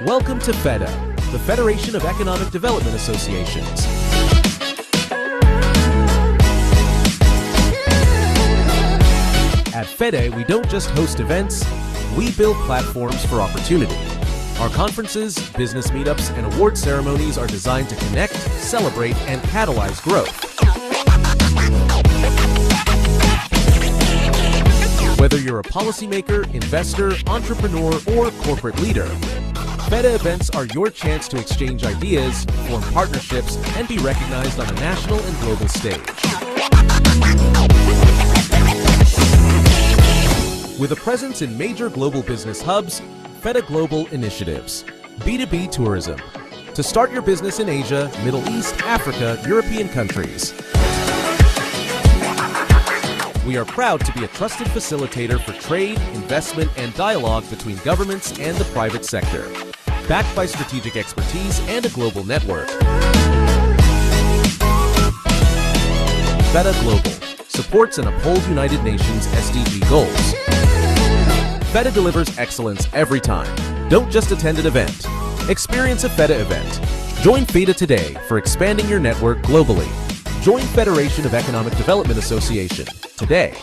Welcome to Feda, the Federation of Economic Development Associations. At Feda, we don't just host events, we build platforms for opportunity. Our conferences, business meetups, and award ceremonies are designed to connect, celebrate, and catalyze growth. Whether you're a policymaker, investor, entrepreneur, or corporate leader, Feda events are your chance to exchange ideas, form partnerships, and be recognized on a national and global stage. With a presence in major global business hubs, Feda Global Initiatives, B2B tourism, to start your business in Asia, Middle East, Africa, European countries. We are proud to be a trusted facilitator for trade, investment, and dialogue between governments and the private sector, backed by strategic expertise and a global network. Feda Global supports and upholds United Nations SDG goals. Feda delivers excellence every time. Don't just attend an event. Experience a Feda event. Join Feda today for expanding your network globally. Join Federation of Economic Development Association today.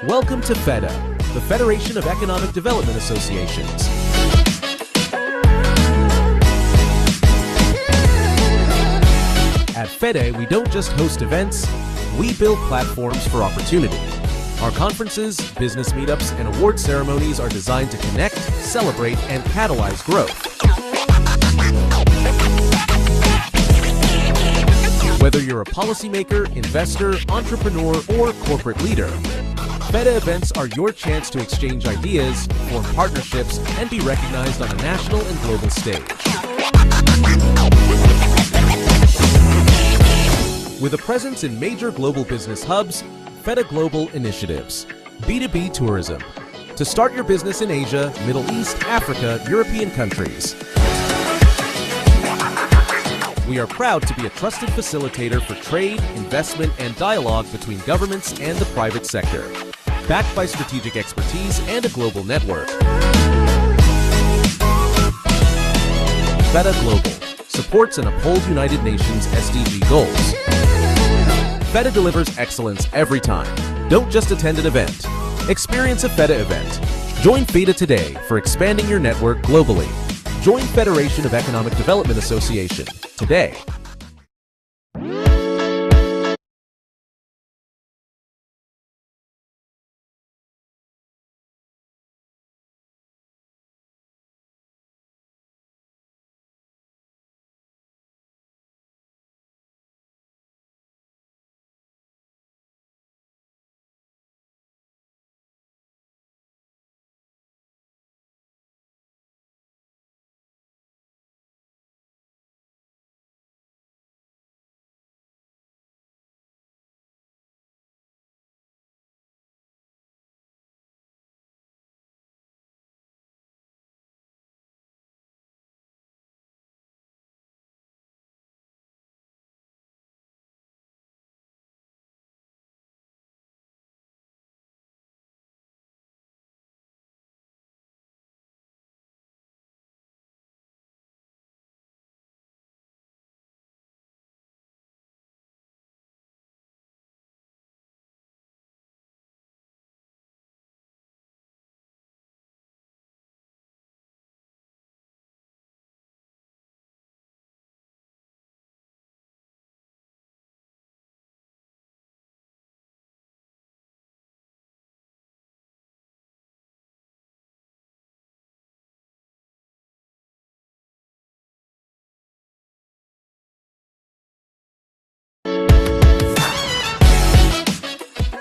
Welcome to Feda, the Federation of Economic Development Associations. At Feda, we don't just host events, we build platforms for opportunity. Our conferences, business meetups, and award ceremonies are designed to connect, celebrate, and catalyze growth. Whether you're a policymaker, investor, entrepreneur, or corporate leader, Feda events are your chance to exchange ideas, form partnerships, and be recognized on a national and global stage. With a presence in major global business hubs, Feda Global initiatives, B2B tourism, to start your business in Asia, Middle East, Africa, European countries. We are proud to be a trusted facilitator for trade, investment, and dialogue between governments and the private sector, backed by strategic expertise and a global network. Feda Global supports and upholds United Nations SDG goals. Feda delivers excellence every time. Don't just attend an event. Experience a Feda event. Join Feda today for expanding your network globally. Join Federation of Economic Development Association today.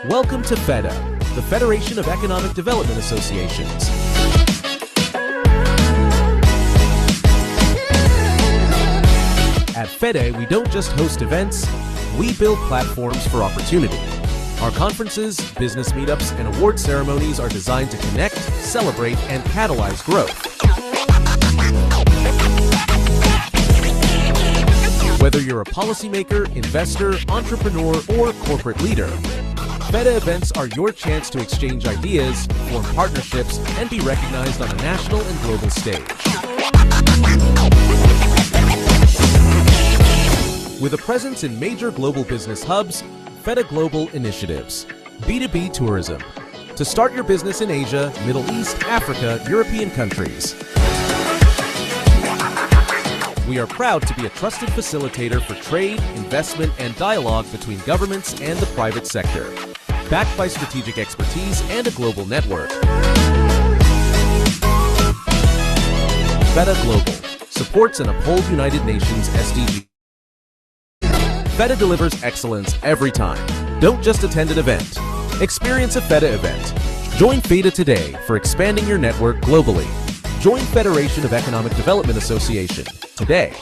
Welcome to Feda, the Federation of Economic Development Associations. At Feda, we don't just host events, we build platforms for opportunity. Our conferences, business meetups, and award ceremonies are designed to connect, celebrate, and catalyze growth. Whether you're a policymaker, investor, entrepreneur, or corporate leader, Feda events are your chance to exchange ideas, form partnerships, and be recognized on a national and global stage. With a presence in major global business hubs, Feda Global initiatives, B2B tourism, to start your business in Asia, Middle East, Africa, European countries. We are proud to be a trusted facilitator for trade, investment, and dialogue between governments and the private sector, backed by strategic expertise and a global network. Feda Global supports and upholds United Nations SDG. Feda delivers excellence every time. Don't just attend an event. Experience a Feda event. Join Feda today for expanding your network globally. Join Federation of Economic Development Association today.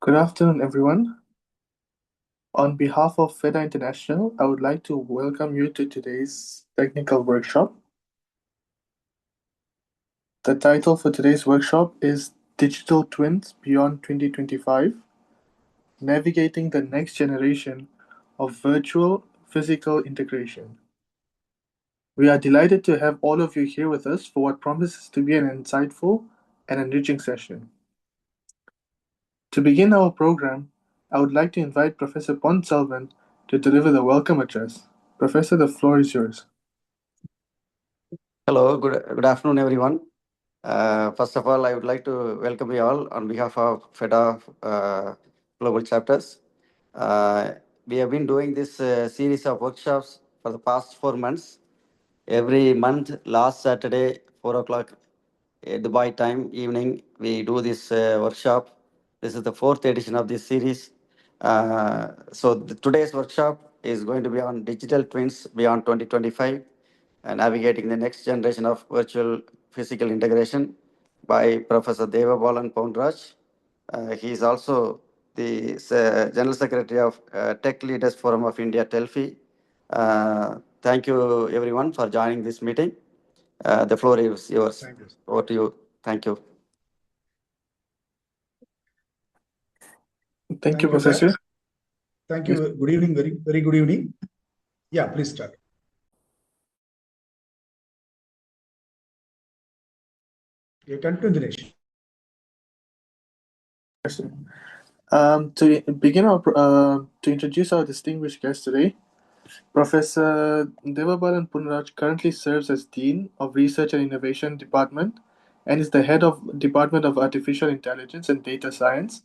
Good afternoon, everyone. On behalf of Feda International, I would like to welcome you to today's technical workshop. The title for today's workshop is Digital Twins Beyond 2025, Navigating the Next Generation of Virtual Physical Integration. We are delighted to have all of you here with us for what promises to be an insightful and enriching session. To begin our program, I would like to invite Professor Ponsalvan to deliver the welcome address. Professor, the floor is yours. Hello, good afternoon, everyone. First of all, I would like to welcome you all on behalf of Feda Global Chapters. We have been doing this series of workshops for the past 4 months. Every month, last Saturday, 4 o'clock Dubai time evening, we do this workshop. This is the fourth edition of this series. Today's workshop is going to be on digital twins beyond 2025 and navigating the next generation of virtual physical integration by Professor Devabalan Poundraj. He is also the General Secretary of Tech Leaders Forum of India, Delphi. Thank you, everyone, for joining this meeting. The floor is yours. Thank you. Over to you. Thank you. Thank you, Professor. Sir. Thank you. Good evening. Very good evening. Yeah, please start. You continue, Dinesh. To introduce our distinguished guest today, Professor Devabalan Punraj currently serves as Dean of Research and Innovation Department and is the head of Department of Artificial Intelligence and Data Science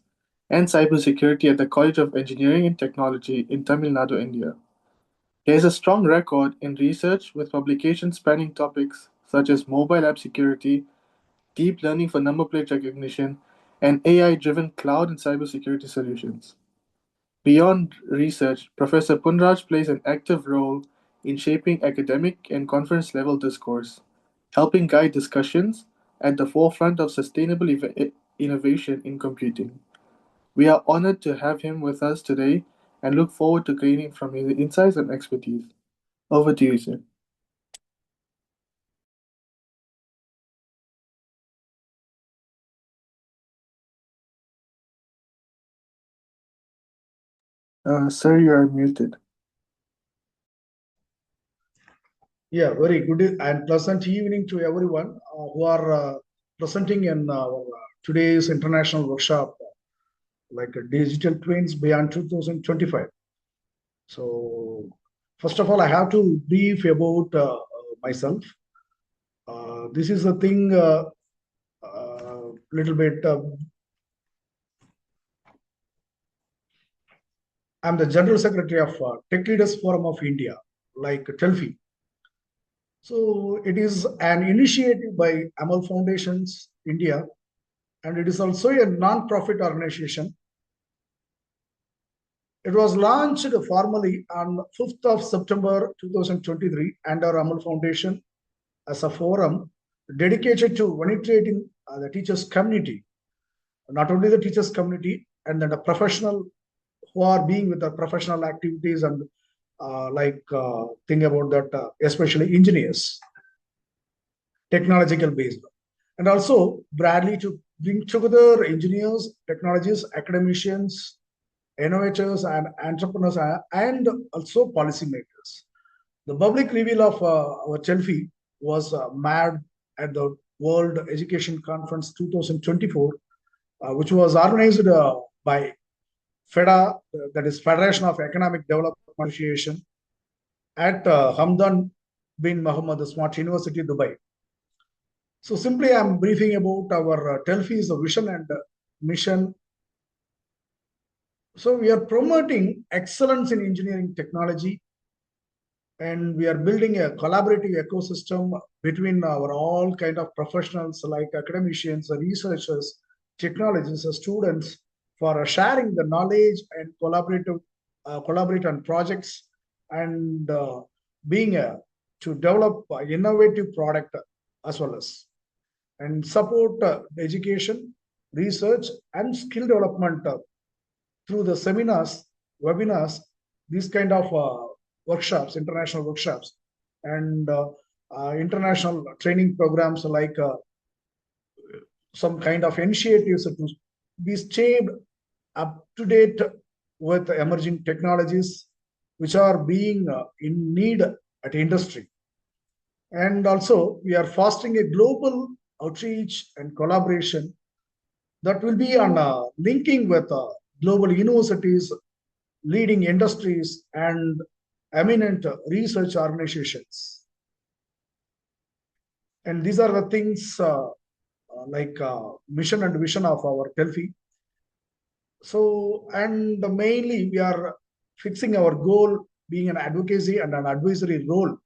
and Cybersecurity at the College of Engineering and Technology in Tamil Nadu, India. He has a strong record in research with publications spanning topics such as mobile app security, deep learning for number plate recognition, and AI-driven cloud and cybersecurity solutions. Beyond research, Professor Punraj plays an active role in shaping academic and conference-level discourse, helping guide discussions at the forefront of sustainable innovation in computing. We are honored to have him with us today and look forward to gaining from his insights and expertise. Over to you, sir. Sir, you are muted. Yeah, very good and pleasant evening to everyone who are presenting in today's international workshop, like Digital Twins Beyond 2025. So, first of all, I have to brief about myself. This is a thing, little bit. I'm the General Secretary of Tech Leaders Forum of India, like Delphi. So it is an initiative by Amal Foundations India, and it is also a non-profit organization It was launched formally on 5th of September 2023 under Amal Foundation as a forum dedicated to penetrating the teachers community, not only the teachers community and then the professional who are being with the professional activities and think about that, especially engineers, technological based, and also broadly to bring together engineers, technologists, academicians, innovators, and entrepreneurs, and also policymakers. The public reveal of our Chelfie was made at the World Education Conference 2024, which was organized by Feda, that is Federation of Economic Development Association, at Hamdan bin Muhammad Smart University, Dubai. So simply I'm briefing about our Telfi's vision and mission. So we are promoting excellence in engineering technology, and we are building a collaborative ecosystem between our all kind of professionals like academicians, researchers, technologists, students, for sharing the knowledge and collaborate on projects and being to develop innovative product as well as and support education, research, and skill development through the seminars, webinars, these kind of workshops, international workshops, and international training programs like some kind of initiatives to be stayed up to date with emerging technologies which are being in need at industry. And also we are fostering a global outreach and collaboration that will be on linking with global universities, leading industries, and eminent research organizations. And these are the things mission and vision of our Telfi. So, and mainly we are fixing our goal being an advocacy and an advisory role.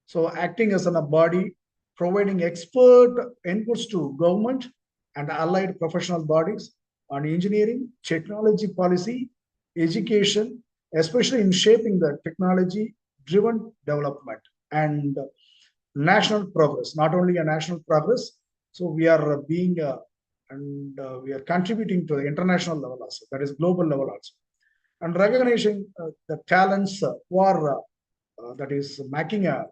So acting as a body, providing expert inputs to government and allied professional bodies on engineering, technology policy, education, especially in shaping the technology-driven development and national progress, not only a national progress. So we are being we are contributing to the international level also, that is global level also, and recognizing the talents who are that is making an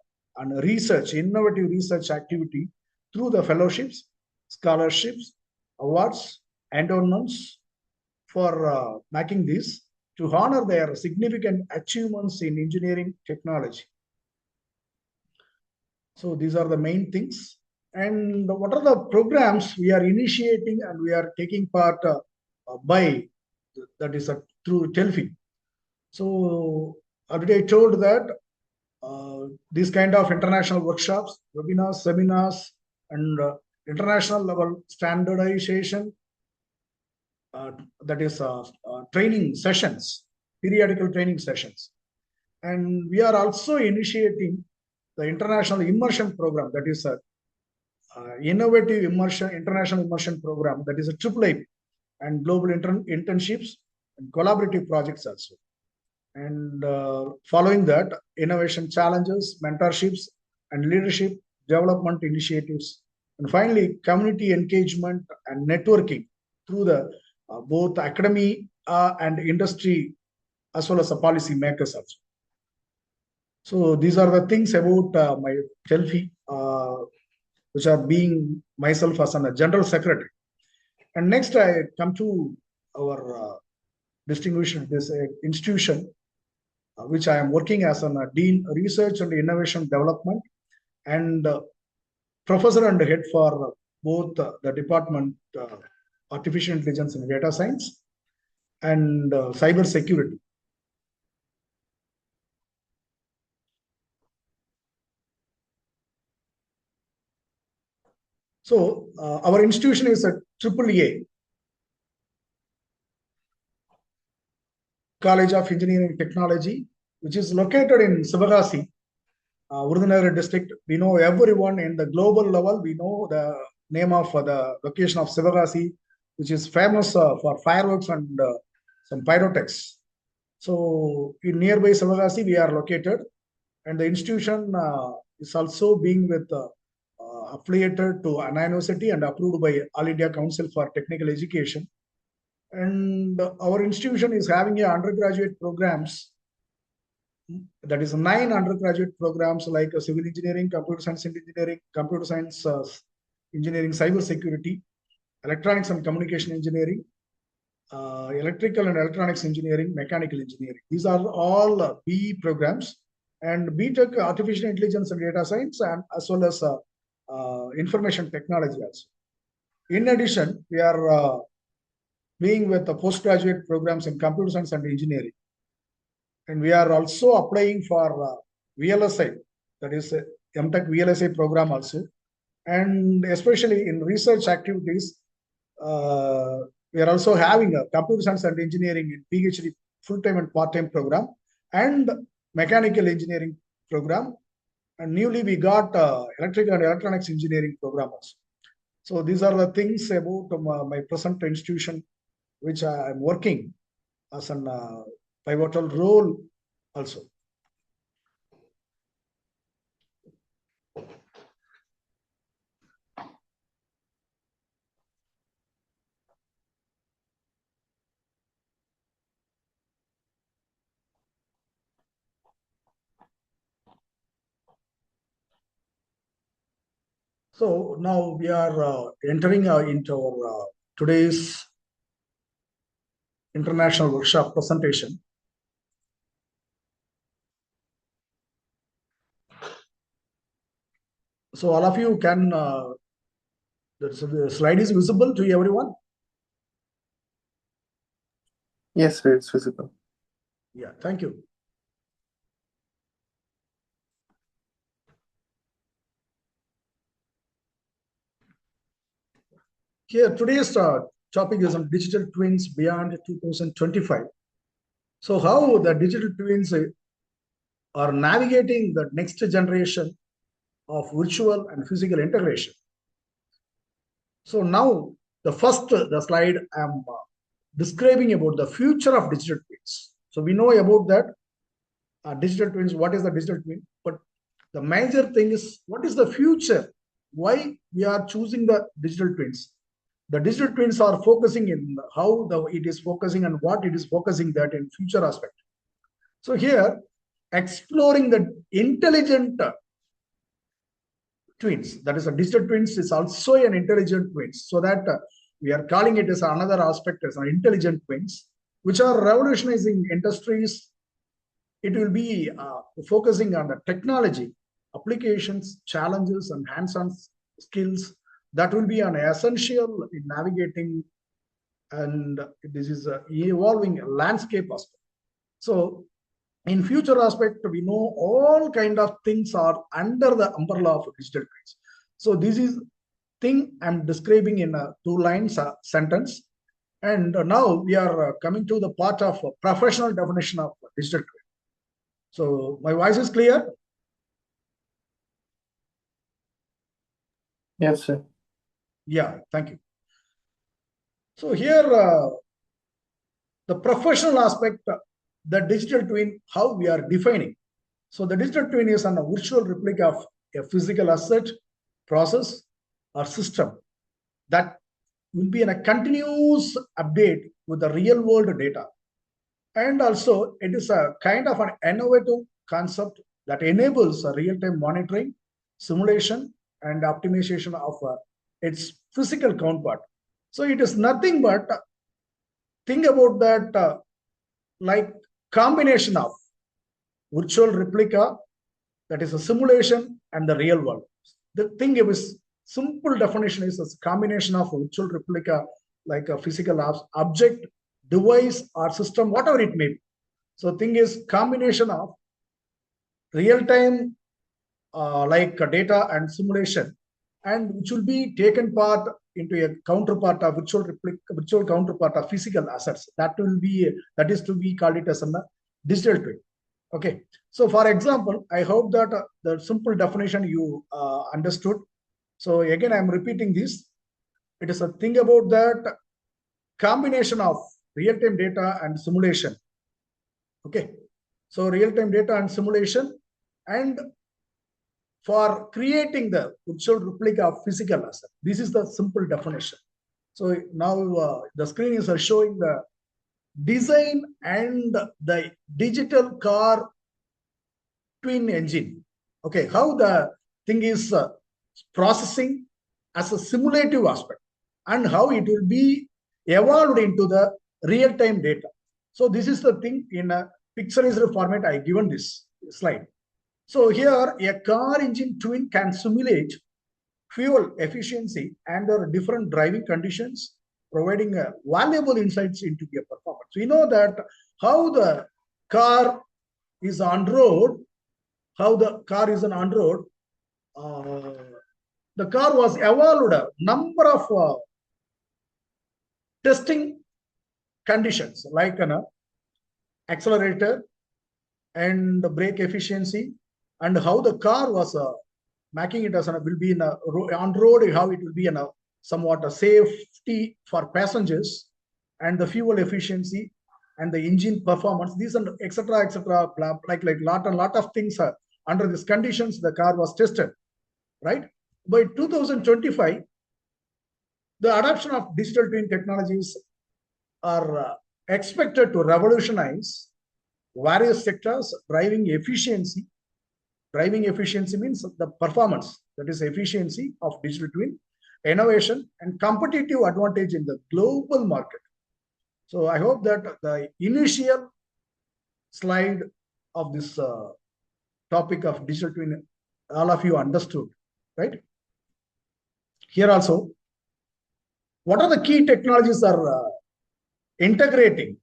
research, innovative research activity through the fellowships, scholarships, awards, endowments for making this to honor their significant achievements in engineering technology. So these are the main things. And what are the programs we are initiating and we are taking part by, that is through Telfi. So already I told that these kind of international workshops, webinars, seminars, and international level standardization, that is training sessions, periodical training sessions. And we are also initiating the international immersion program, that is a innovative immersion, international immersion program, that is a AAA, and global internships and collaborative projects also. And following that, innovation challenges, mentorships, and leadership development initiatives. And finally, community engagement and networking through the both academia and industry, as well as the policy makers also. So these are the things about my Telfi, which are being myself as a general secretary. And next I come to our distinguished this institution, which I am working as a Dean Research and Innovation Development and Professor and Head for both the Department Artificial Intelligence and Data Science and Cybersecurity. So our institution is a AAA, College of Engineering and Technology, which is located in Sivagasi, Virudhunagar district. We know everyone in the global level. We know the name of the location of Sivagasi, which is famous for fireworks and some pyrotechs. So in nearby Savagasi, we are located, and the institution is also being with affiliated to Anna University and approved by All India Council for Technical Education. And our institution is having a undergraduate programs, that is 9 undergraduate programs like civil engineering, computer science engineering, computer science engineering, cybersecurity, electronics and communication engineering, electrical and electronics engineering, mechanical engineering. These are all BE programs, and BTech artificial intelligence and data science, and as well as information technology also. In addition, we are being with the postgraduate programs in computer science and engineering. And we are also applying for VLSI, that is MTech VLSI program also. And especially in research activities, we are also having a computer science and engineering in PhD full-time and part-time program, and mechanical engineering program. And newly we got electrical and electronics engineering program also. So these are the things about my present institution, which I am working as an pivotal role also. So now we are entering into our today's international workshop presentation. So all of you can, the slide is visible to everyone? Yes, sir, it's visible. Yeah, thank you. Here, today's topic is on digital twins beyond 2025. So how the digital twins are navigating the next generation of virtual and physical integration. So now the slide I'm describing about the future of digital twins. So we know about that digital twins. What is the digital twin? But the major thing is, what is the future? Why we are choosing the digital twins? The digital twins are focusing in how it is focusing and what it is focusing that in future aspect. So here, exploring the intelligent twins, that is a digital twins is also an intelligent twins. So that we are calling it as another aspect as an intelligent twins, which are revolutionizing industries. It will be focusing on the technology, applications, challenges, and hands-on skills that will be an essential in navigating, and this is an evolving landscape aspect. So in future aspect, we know all kind of things are under the umbrella of digital twins. So this is thing I'm describing in a 2 lines sentence. And now we are coming to the part of professional definition of digital twin. So my voice is clear? Yes, sir. Yeah, thank you. So here, the professional aspect, the digital twin, how we are defining. So the digital twin is a virtual replica of a physical asset, process, or system that will be in a continuous update with the real world data. And also it is a kind of an innovative concept that enables a real-time monitoring, simulation, and optimization of its physical counterpart. So it is nothing but think about that like combination of virtual replica, that is a simulation, and the real world. The thing is, simple definition is a combination of virtual replica, like a physical object, device, or system, whatever it may be. So thing is combination of real-time like data and simulation, and which will be taken part into a counterpart of virtual counterpart of physical assets. That is to be called it as a digital twin. Okay. So for example, I hope that the simple definition you understood. So again, I'm repeating this. It is a thing about that combination of real-time data and simulation Okay. So real-time data and simulation, and for creating the virtual replica of physical asset. This is the simple definition. So now the screen is showing the design and the digital car twin engine. Okay, how the thing is processing as a simulative aspect, and how it will be evolved into the real-time data. So this is the thing in a picturized format I given this slide. So here a car engine twin can simulate fuel efficiency and different driving conditions, providing valuable insights into their performance. We know that how the car is on road, the car was evolved a number of testing conditions like an accelerator and brake efficiency, and how the car was making it as will be in a on road, how it will be in a somewhat a safety for passengers, and the fuel efficiency and the engine performance, these and etc. like lot of things under these conditions the car was tested, right? By 2025, the adoption of digital twin technologies are expected to revolutionize various sectors. Driving efficiency means the performance, that is efficiency of digital twin, innovation and competitive advantage in the global market. So I hope that the initial slide of this topic of digital twin, all of you understood, right? Here also, what are the key technologies are integrating?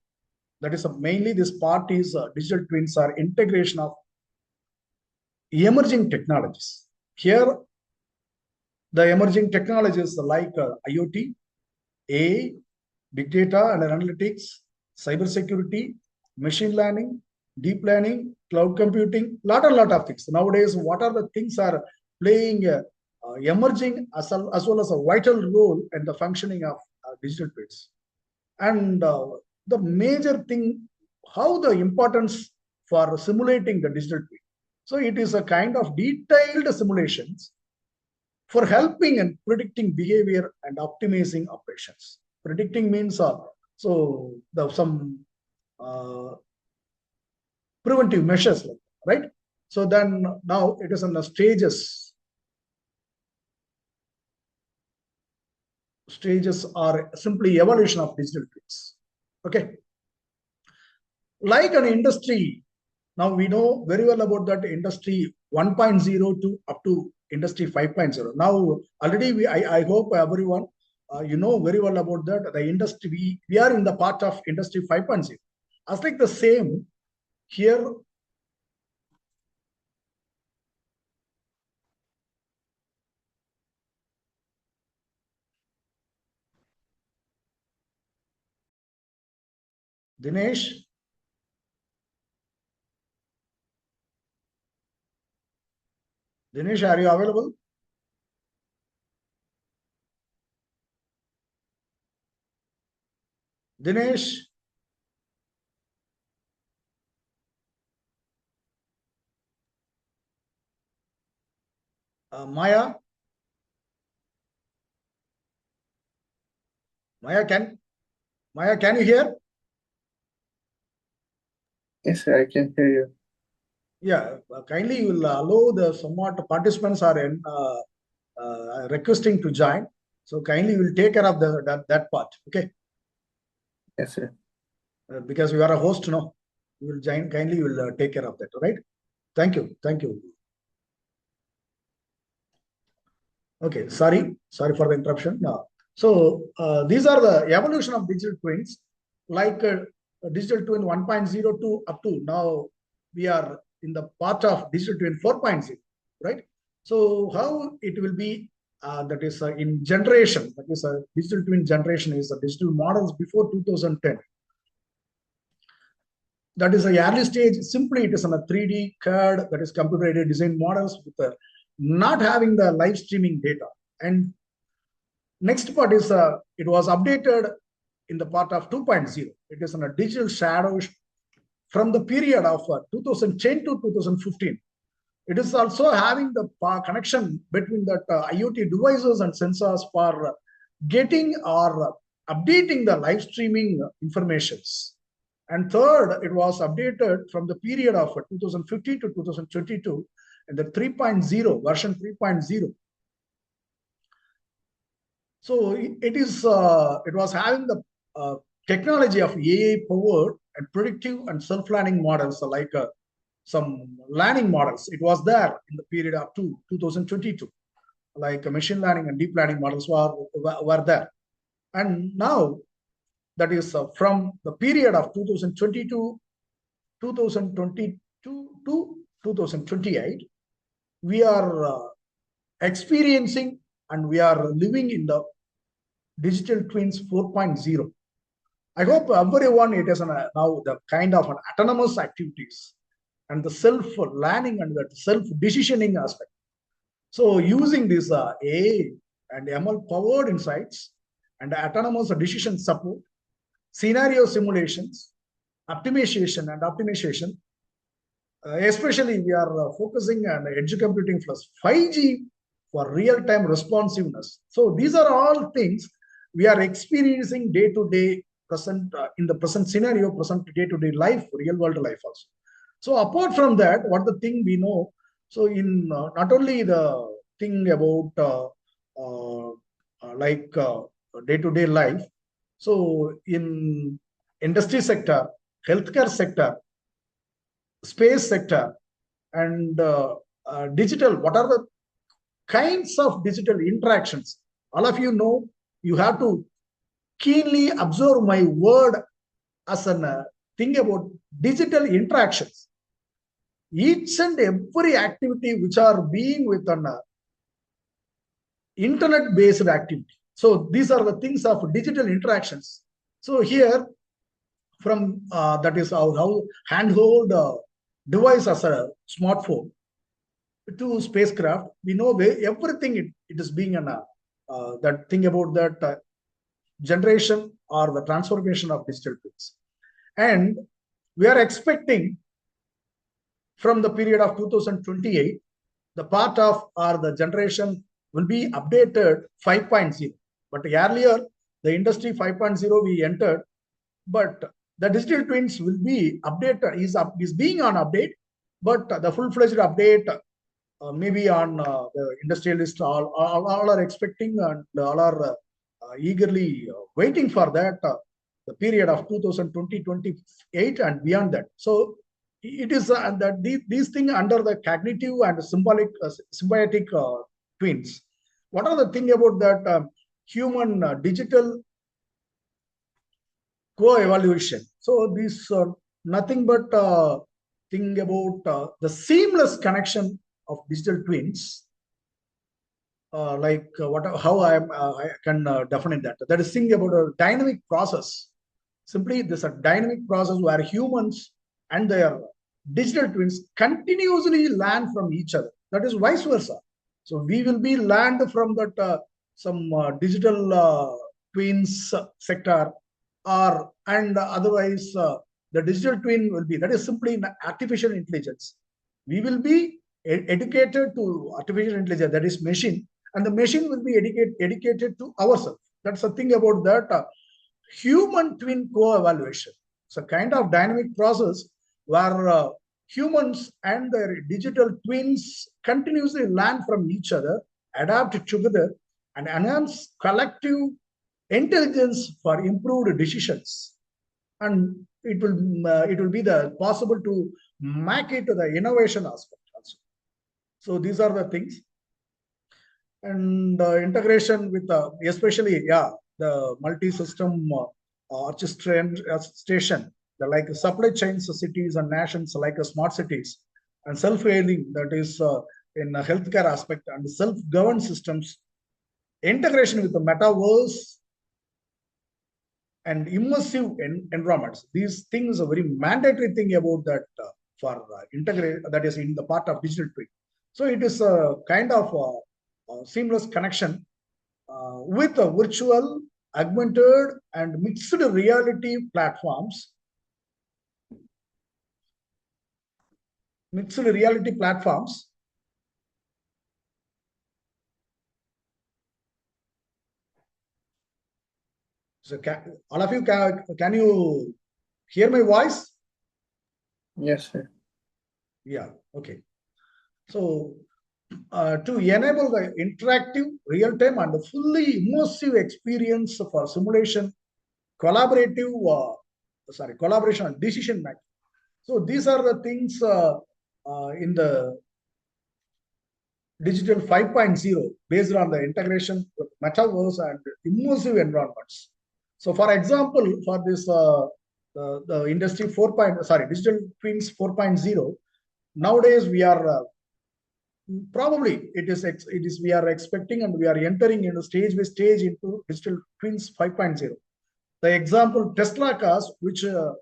That is mainly this part is digital twins are integration of emerging technologies. Here, the emerging technologies like IoT, AI, big data and analytics, cybersecurity, machine learning, deep learning, cloud computing, lot of things. Nowadays, what are the things are playing emerging as well as a vital role in the functioning of digital twins. And the major thing, how the importance for simulating the digital twin. So it is a kind of detailed simulations for helping and predicting behavior and optimizing operations. Predicting means some preventive measures, right? So then now it is on the stages. Stages are simply evolution of digital twins. Okay. Like an industry, now we know very well about that industry 1.0 to up to industry 5.0. Now already I hope everyone you know very well about that. The industry, we are in the part of industry 5.0. As like the same here, Dinesh, are you available? Dinesh, Maya, can you hear? Yes, sir, I can hear you. Yeah, kindly you will allow the somewhat participants are requesting to join. So kindly you will take care of that part. Okay. Yes, sir. Because you are a host, no, you will join. Kindly you will take care of that. All right. Thank you. Okay. Sorry for the interruption. So these are the evolution of digital twins, like digital twin 1.0 to up to now we are in the part of digital twin 4.0, right? So how it will be, that is in generation, that is a digital twin generation is a digital models before 2010. That is a early stage. Simply it is on a 3D CAD, that is computer aided design models with not having the live streaming data. And next part is it was updated in the part of 2.0. It is on a digital shadow from the period of 2010 to 2015. It is also having the connection between that IoT devices and sensors for getting or updating the live streaming informations. And third, it was updated from the period of 2015 to 2022 in the 3.0, version 3.0. So it was having the technology of AI powered and predictive and self-learning models like some learning models. It was there in the period up to 2022, like machine learning and deep learning models were there. And now that is from the period of 2022 to 2028, we are experiencing and we are living in the digital twins 4.0. I hope everyone, it is now the kind of an autonomous activities and the self-learning and the self-decisioning aspect. So using this AI and ML powered insights and autonomous decision support, scenario simulations, optimization, especially we are focusing on edge computing plus 5G for real-time responsiveness. So these are all things we are experiencing day-to-day present in the present scenario, present day-to-day life, real-world life also. So apart from that, what the thing we know, so in not only the thing about day-to-day life, so in industry sector, healthcare sector, space sector, and digital, what are the kinds of digital interactions? All of you know, you have to keenly observe my word as a thing about digital interactions. Each and every activity which are being with an internet-based activity. So these are the things of digital interactions. So here, from that is how handheld device as a smartphone to spacecraft, we know everything it is being that thing about that generation or the transformation of digital twins. And we are expecting from the period of 2028, the part of or the generation will be updated 5.0. But earlier, the industry 5.0 we entered, but the digital twins will be updated, is being on update, but the full-fledged update maybe on the industrialists all are expecting and all are eagerly waiting for that the period of 2020-28 and beyond that. So it is that these things under the cognitive and symbiotic twins. What are the thing about that human digital co-evaluation? So this nothing but thing about the seamless connection of digital twins. How I can define that. That is thing about a dynamic process. Simply, this is a dynamic process where humans and their digital twins continuously learn from each other. That is vice versa. So we will be learned from that some digital twins sector, and otherwise the digital twin will be, that is simply artificial intelligence. We will be educated to artificial intelligence, that is machine, and the machine will be educated to ourselves. That's the thing about that human twin co-evaluation. It's a kind of dynamic process where humans and their digital twins continuously learn from each other, adapt together, and enhance collective intelligence for improved decisions. And it will be the possible to make it to the innovation aspect also. So these are the things. And integration with especially the multi-system orchestration, like supply chains, cities and nations, like smart cities, and self-healing, that is in a healthcare aspect, and self-governed systems, integration with the metaverse and immersive environments. These things are very mandatory thing about that for integrate, that is in the part of digital twin. So it is a kind of seamless connection with a virtual, augmented and mixed reality platforms mixed reality platforms. So all of you, can you hear my voice? Yes, sir. Yeah, okay. So to enable the interactive, real-time and fully immersive experience for simulation, collaboration and decision making. So these are the things in the digital 5.0 based on the integration with metaverse and immersive environments. So for example, for this the industry 4. Digital twins 4.0, nowadays we are probably it is we are expecting and we are entering into stage by stage into digital twins 5.0. The example Tesla cars, which are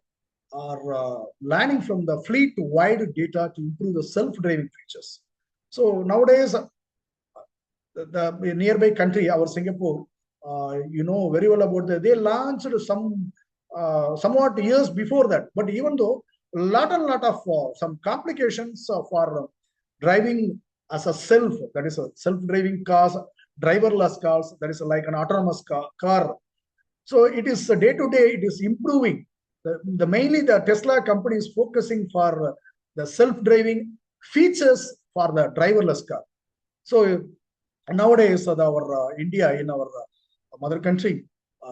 learning from the fleet-wide data to improve the self-driving features. So nowadays, the nearby country, our Singapore, you know very well about that. They launched somewhat years before that. But even though a lot of some complications for driving as a self, that is a self-driving cars, driverless cars, that is like an autonomous car. So it is day to day, it is improving. Mainly the Tesla company is focusing for the self-driving features for the driverless car. So nowadays, our India, in our mother country,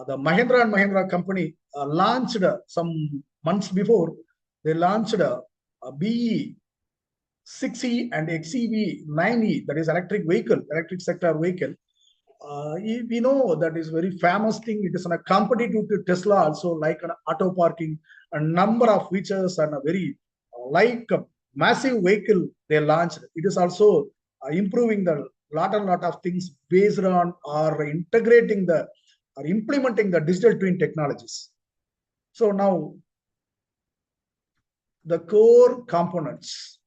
the Mahindra and Mahindra company launched some months before, they launched a BE 6E and XEV 9E, that is electric sector vehicle. We know that is very famous thing. It is a competitive to Tesla also, like an auto parking, a number of features and a very like a massive vehicle they launched. It is also improving the lot of things based on or integrating the or implementing the digital twin technologies. So now the core components.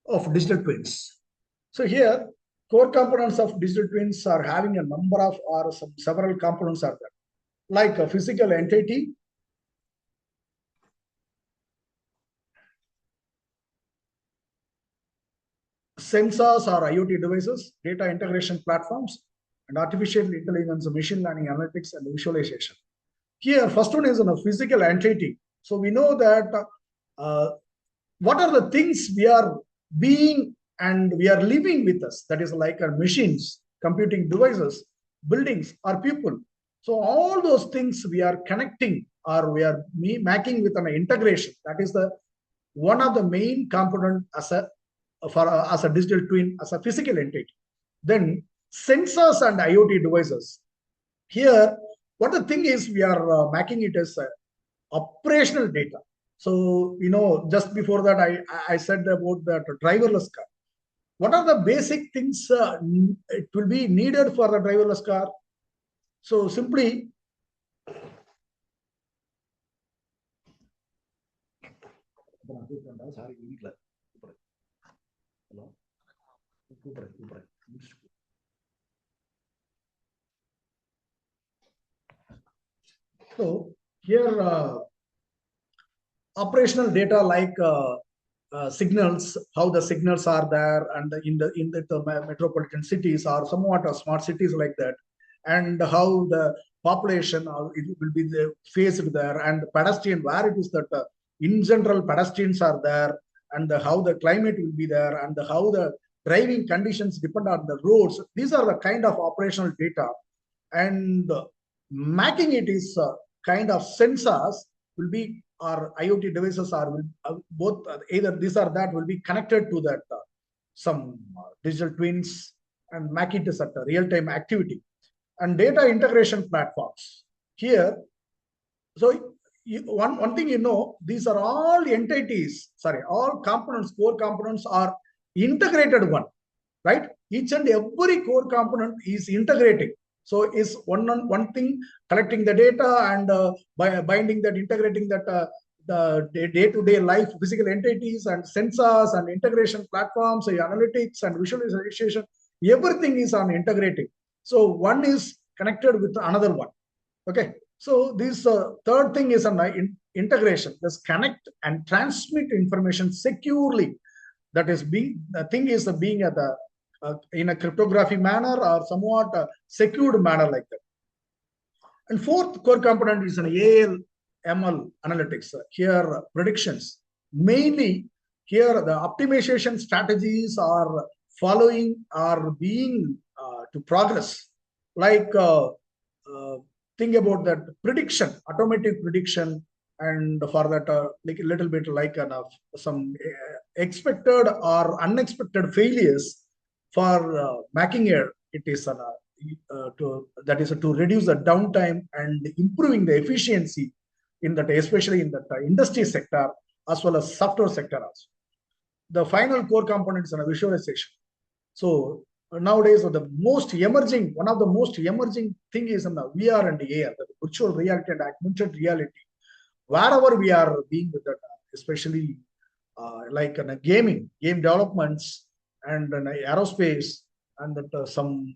Of digital twins. So here, core components of digital twins are having a number of or several components are there, like a physical entity, sensors or IoT devices, data integration platforms, and artificial intelligence, machine learning, analytics, and visualization. Here, first one is a physical entity. So we know that what are the things we are being and we are living with us, that is like our machines, computing devices, buildings, or people. So all those things we are connecting or we are making with an integration. That is the one of the main component as a digital twin, as a physical entity. Then sensors and IoT devices. Here, what the thing is, we are making it as operational data. So, you know, just before that, I said about that driverless car. What are the basic things it will be needed for the driverless car? So simply, so here operational data like signals, how the signals are there, and in the metropolitan cities or somewhat smart cities like that, and how the population it will be faced there, and pedestrian where it is that in general pedestrians are there, and how the climate will be there, and how the driving conditions depend on the roads. These are the kind of operational data, and making it is kind of sensors will be or IoT devices are both either this or that will be connected to that some digital twins and make it as a real-time activity. And data integration platforms. Here, so one thing you know, these are all entities, all components, core components are integrated one, right? Each and every core component is integrating. So is one thing collecting the data and by binding that, integrating that the day-to-day life physical entities and sensors and integration platforms, analytics and visualization, everything is on integrating. So one is connected with another one. Okay. So this third thing is an integration. This connect and transmit information securely. That is being the thing is being at the in a cryptography manner or somewhat secured manner like that. And fourth core component is an AL ML analytics. Here predictions. Mainly here the optimization strategies are following are being to progress. Like think about that prediction, automatic prediction, and for that like a little bit like some expected or unexpected failures for making it is that is to reduce the downtime and improving the efficiency in that, especially in that industry sector as well as software sector also. The final core component is a visualization. So nowadays, one of the most emerging thing is in the VR and the AR, the virtual reality and augmented reality. Wherever we are being with that, especially like in game developments and in aerospace and that, some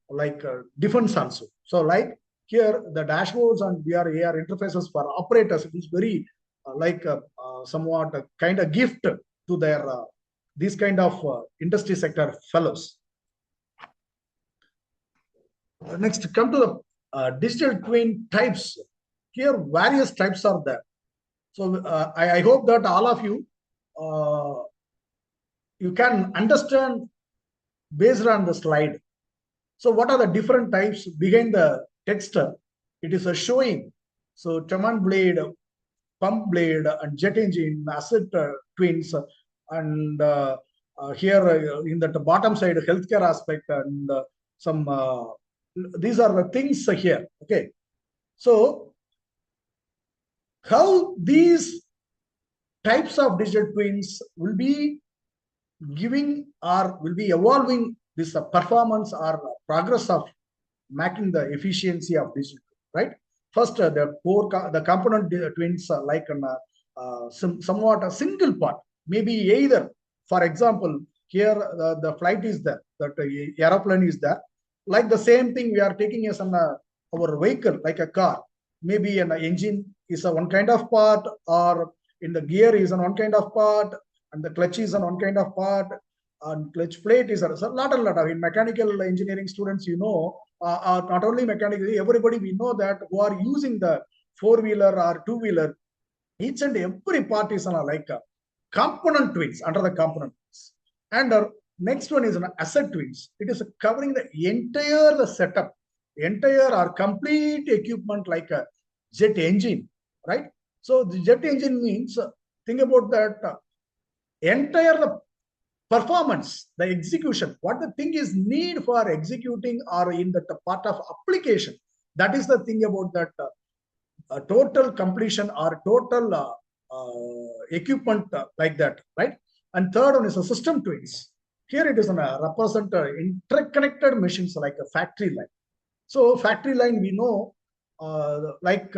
like defense also. So like here, the dashboards and VR AR interfaces for operators, it is very somewhat a kind of gift to their these kind of industry sector fellows. Next, come to the digital twin types. Here, various types are there. So I hope that all of you you can understand based on the slide. So what are the different types behind the text? It is a showing. So Taman blade, pump blade, and jet engine, asset twins, and here in the bottom side, healthcare aspect, and some these are the things here. Okay, so how these types of digital twins will be giving or will be evolving this performance or progress of making the efficiency of digital, right? First, the core the component twins are like somewhat a single part, maybe either. For example, here the flight is there, that aeroplane is there. Like the same thing we are taking as our vehicle, like a car. Maybe an engine is a one kind of part, or in the gear is an one kind of part, and the clutch is an one kind of part, and clutch plate is a lot of in mechanical engineering students, you know, not only mechanically, everybody we know that who are using the four-wheeler or two-wheeler, each and every part is like component twins under the component twins. And next one is an asset twins. It is covering the entire setup, entire or complete equipment like a jet engine, right? So the jet engine means think about that entire performance, the execution, what the thing is need for executing or in the part of application. That is the thing about that total completion or total equipment like that, right? And third one is a system twins. Here it is represent interconnected machines like a factory line. So factory line, we know like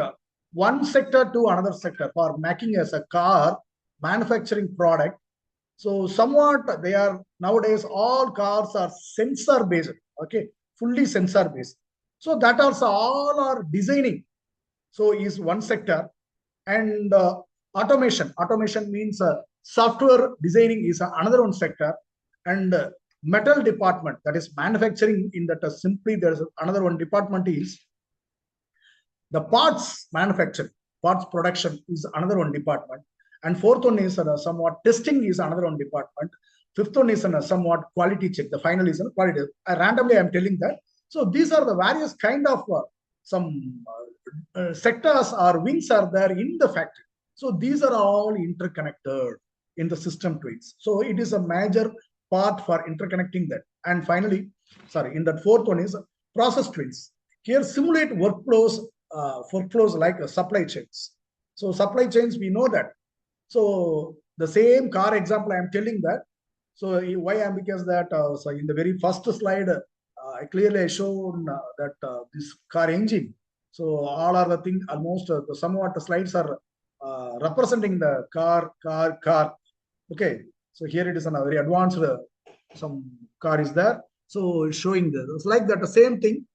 one sector to another sector for making as a car manufacturing product. So somewhat they are nowadays all cars are sensor based, okay, fully sensor based. So that also all are designing. So is one sector, and automation. Automation means software designing is another one sector, and metal department, that is manufacturing. In that simply there is another one department is the parts manufacturing, parts production is another one department. And fourth one is somewhat testing is another one department. Fifth one is somewhat quality check. The final is quality. Randomly I am telling that. So these are the various kind of some sectors or wings are there in the factory. So these are all interconnected in the system twins. So it is a major part for interconnecting that. And finally, sorry, in that fourth one is process twins. Here simulate workflows like supply chains. So supply chains, we know that. So the same car example I am telling that. So why am because that so in the very first slide I clearly shown that this car engine. So all are the thing almost somewhat the slides are representing the car. Okay. So here it is a very advanced some car is there. So showing this, it's like that, the same thing,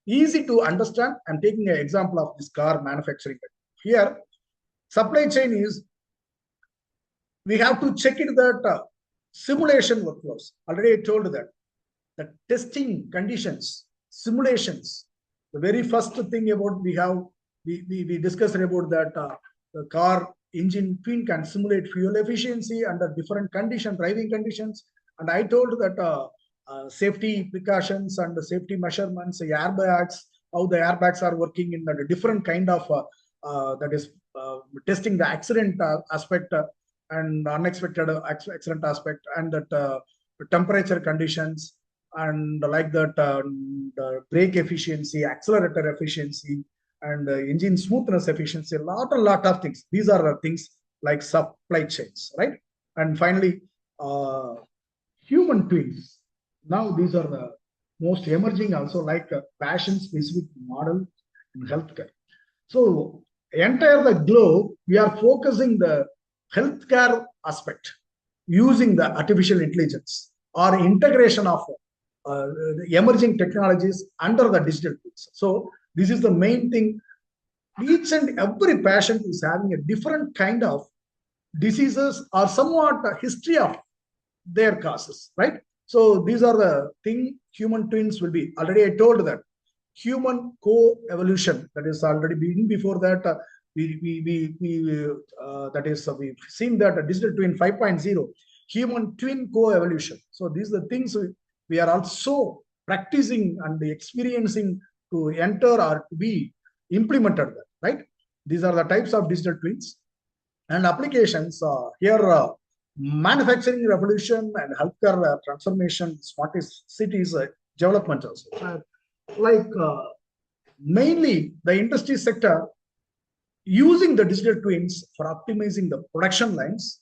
easy to understand. I'm taking an example of this car manufacturing. Here, supply chain is, we have to check it that simulation workflows. Already I told that the testing conditions, simulations. The very first thing about we discussed about that the car engine twin can simulate fuel efficiency under different conditions, driving conditions. And I told that safety precautions and the safety measurements, airbags, how the airbags are working in the different kind of that is testing the accident aspect and unexpected accident aspect, and that temperature conditions, and like that the brake efficiency, accelerator efficiency, and engine smoothness efficiency, a lot of things. These are the things like supply chains, right? And finally, human twins. Now these are the most emerging also, like passion specific model in healthcare. So entire the globe, we are focusing the healthcare aspect using the artificial intelligence or integration of emerging technologies under the digital tools. So this is the main thing. Each and every patient is having a different kind of diseases or somewhat a history of their causes, right? So these are the thing. Human twins will be, already I told that human co-evolution, that is already been before that that is we've seen that digital twin 5.0, human twin co-evolution. So these are the things we are also practicing and experiencing to enter or to be implemented, right? These are the types of digital twins and applications. Here, manufacturing revolution and healthcare transformation, smart cities development also. Like mainly the industry sector using the digital twins for optimizing the production lines.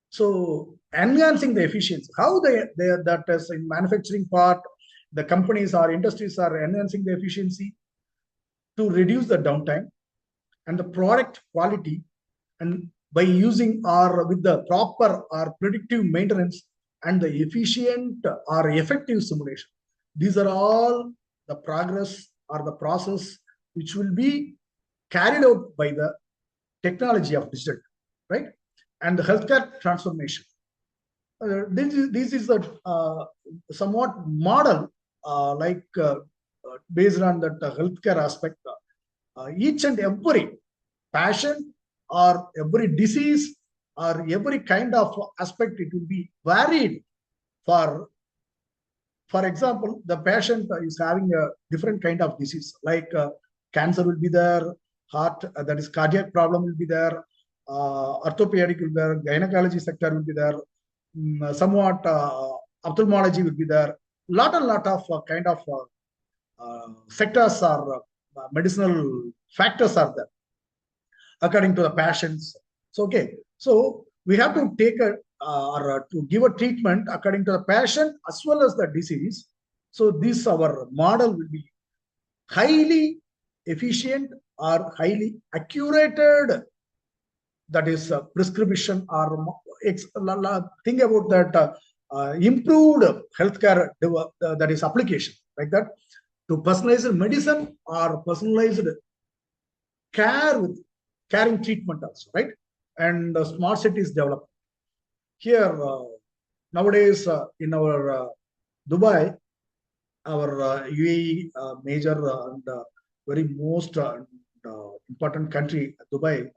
So enhancing the efficiency, how that is in manufacturing part, the companies or industries are enhancing the efficiency to reduce the downtime and the product quality, and by using or with the proper or predictive maintenance and the efficient or effective simulation. These are all the progress or the process which will be carried out by the technology of digital, right? And the healthcare transformation. This is the somewhat model based on that healthcare aspect. Each and every patient or every disease or every kind of aspect, it will be varied. For example, the patient is having a different kind of disease, like cancer will be there, heart, that is cardiac problem will be there, orthopedic will be there, gynecology sector will be there, somewhat ophthalmology will be there. Lot of kind of sectors or medicinal factors are there according to the patients. So okay, so we have to take a or to give a treatment according to the patient as well as the disease. So this our model will be highly efficient or highly accurate, that is prescription or think about that improved healthcare that is application, like that, to personalized medicine or personalized care with caring treatment also, right? And smart cities development. Here nowadays in our Dubai, our UAE major and very most important country, Dubai,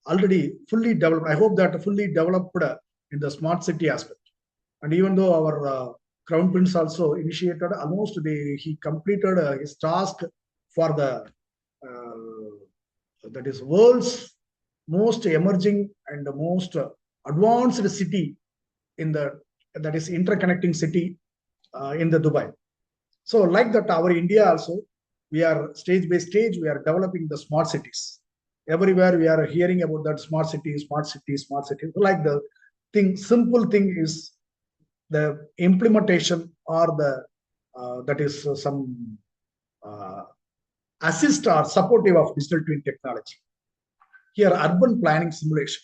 already fully developed. I hope that fully developed in the smart city aspect. And even though our Crown Prince also initiated, almost he completed his task for the that is world's most emerging and the most advanced city in the, that is interconnecting city in the Dubai. So like that, our India also, we are stage by stage, we are developing the smart cities. Everywhere we are hearing about that smart city, smart city, smart city. Like the thing, simple thing is the implementation or the that is some assist or supportive of digital twin technology. Here, urban planning simulation.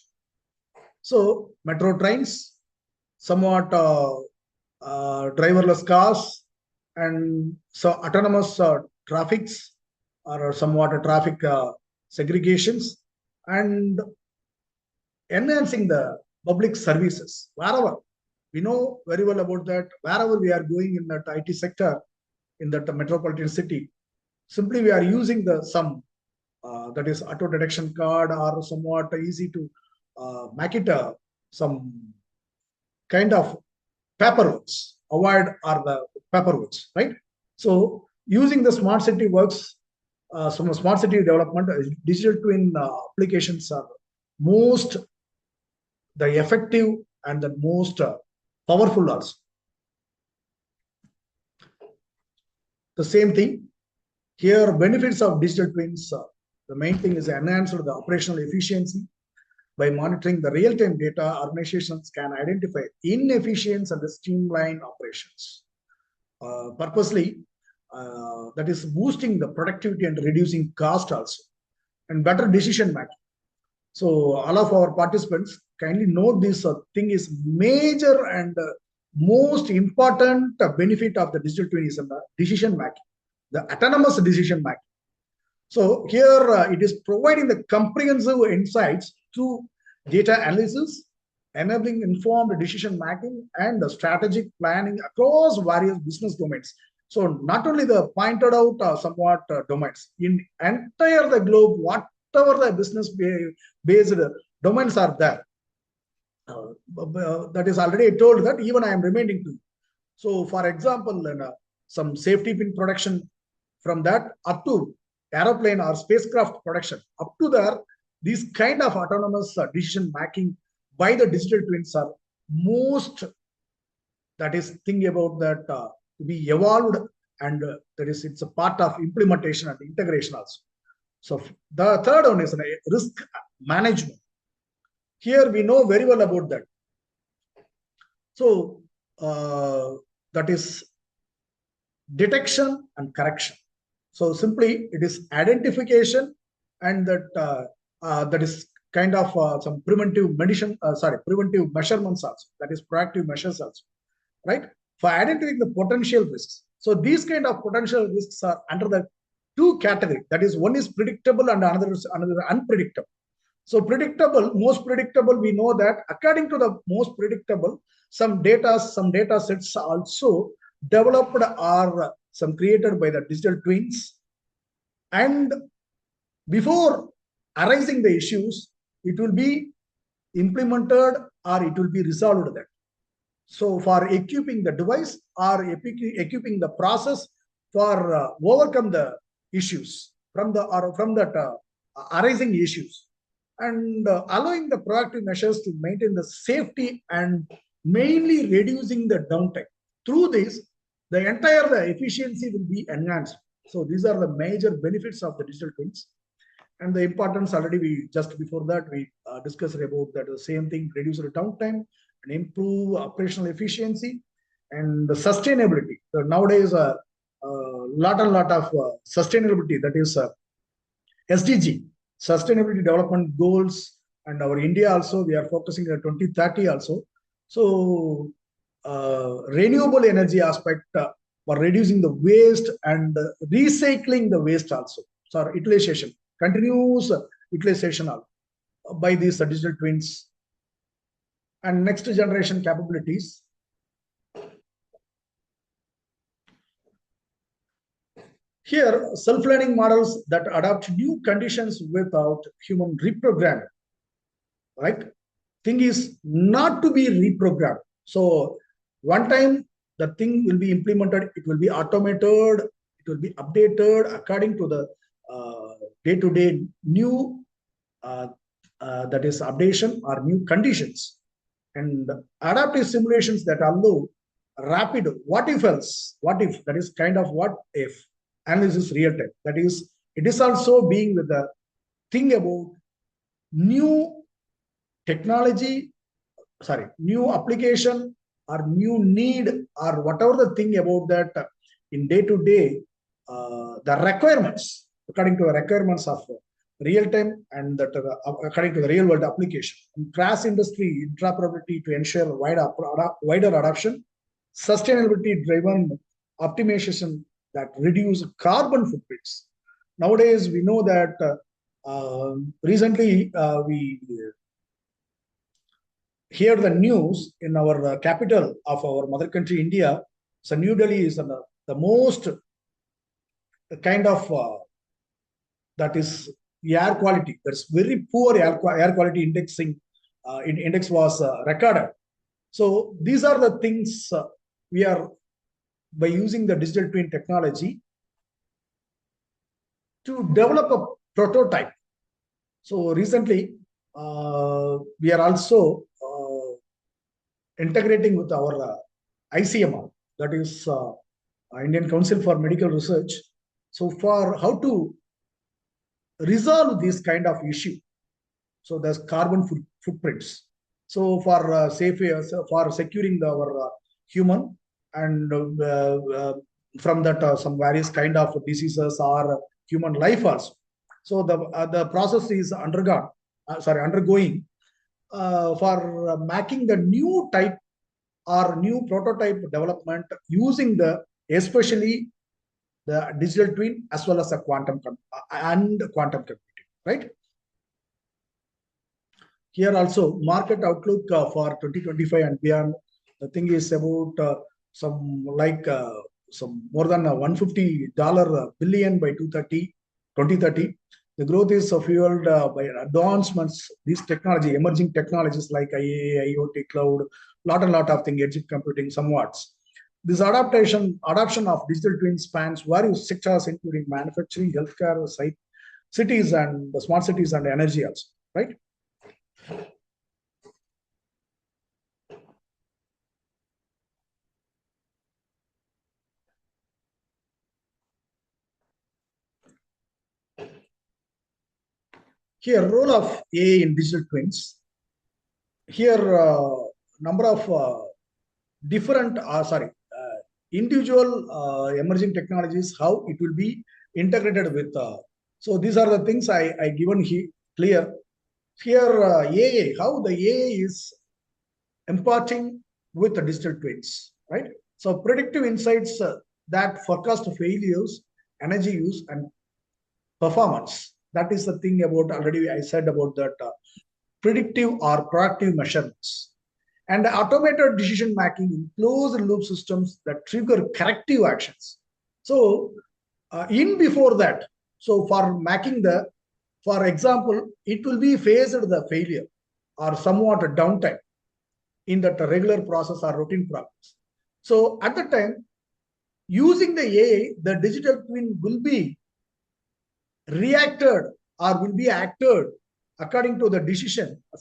So metro trains, somewhat driverless cars, and so autonomous traffics or somewhat traffic segregations, and enhancing the public services wherever. We know very well about that. Wherever we are going in that IT sector, in that metropolitan city, simply we are using the some that is auto detection card or somewhat easy to make it some kind of paperworks. Avoid are the paperworks, right? So using the smart city works, some smart city development, digital twin applications are most the effective and the most powerful also. The same thing here, benefits of digital twins. The main thing is enhance the operational efficiency. By monitoring the real-time data, organizations can identify inefficiencies and streamline operations. Purposely, that is boosting the productivity and reducing cost also, and better decision making. So all of our participants kindly note this thing is major and most important benefit of the digital twin is the decision making, the autonomous decision making. So here it is providing the comprehensive insights through data analysis, enabling informed decision making and the strategic planning across various business domains. So not only the pointed out somewhat domains, in entire the globe, whatever the business based domains are there. That is already told that even I am reminding to you. So for example, some safety pin production, from that up to aeroplane or spacecraft production, up to there, these kind of autonomous decision making by the digital twins are most, that is thing about that to be evolved, and that is it's a part of implementation and integration also. So the third one is risk management. Here we know very well about that. So that is detection and correction. So simply it is identification, and that that is kind of some preventive medicine, preventive measurements also. That is proactive measures also, right? For identifying the potential risks. So these kind of potential risks are under the two categories. That is, one is predictable and another is unpredictable. So predictable, most predictable, we know that according to the most predictable, some data sets also developed or some created by the digital twins, and before arising the issues, it will be implemented or it will be resolved there. So for equipping the device or equipping the process for overcome the issues from that arising issues, and allowing the proactive measures to maintain the safety and mainly reducing the downtime. Through this, the entire efficiency will be enhanced. So these are the major benefits of the digital twins. And the importance already we just before that we discussed about that the same thing, reduce the downtime and improve operational efficiency and the sustainability. So nowadays lot of sustainability, that is SDG, sustainability development goals, and our India also we are focusing on 2030 also. So renewable energy aspect for reducing the waste and recycling the waste also. So utilization, continuous utilization by these digital twins, and next generation capabilities. Here, self-learning models that adapt new conditions without human reprogramming, right? Thing is not to be reprogrammed. So one time the thing will be implemented, it will be automated, it will be updated according to the day-to-day new that is updation or new conditions, and adaptive simulations that allow rapid what if else, what if, that is kind of what if analysis real time. That is, it is also being with the thing about new technology, new application or new need or whatever the thing about that in day to day, the requirements according to the requirements of real time and that according to the real world application. And cross industry interoperability to ensure wider adoption, sustainability-driven optimization that reduce carbon footprints. Nowadays, we know that recently we hear the news in our capital of our mother country, India. So New Delhi is the most kind of that is air quality. That's very poor air quality indexing. Index was recorded. So these are the things we are, by using the digital twin technology, to develop a prototype. So recently, we are also integrating with our ICMR, that is Indian Council for Medical Research. So for how to resolve this kind of issue, so there's carbon footprints. So for for securing our human, and from that some various kind of diseases or human life also. So the process is undergoing for making the new type or new prototype development using especially the digital twin as well as the quantum computing, right? Here also market outlook for 2025 and beyond. The thing is about some more than $150 billion by 2030. The growth is fueled by advancements, these emerging technologies like IA, IoT, cloud, lot of things, edge computing, somewhat. This adoption of digital twin spans various sectors, including manufacturing, healthcare, cities, and the smart cities and energy also, right? Here, role of AI in digital twins. Here, number of different, individual emerging technologies, how it will be integrated with. So these are the things I given here clear. Here, AI, how the AI is imparting with the digital twins, right? So predictive insights that forecast failures, energy use, and performance. That is the thing about, already I said about that predictive or proactive measurements. And automated decision making in closed loop systems that trigger corrective actions. So in before that, so for making for example, it will be phased the failure or somewhat a downtime in that regular process or routine process. So at the time, using the AI, the digital twin will be reacted or will be acted according to the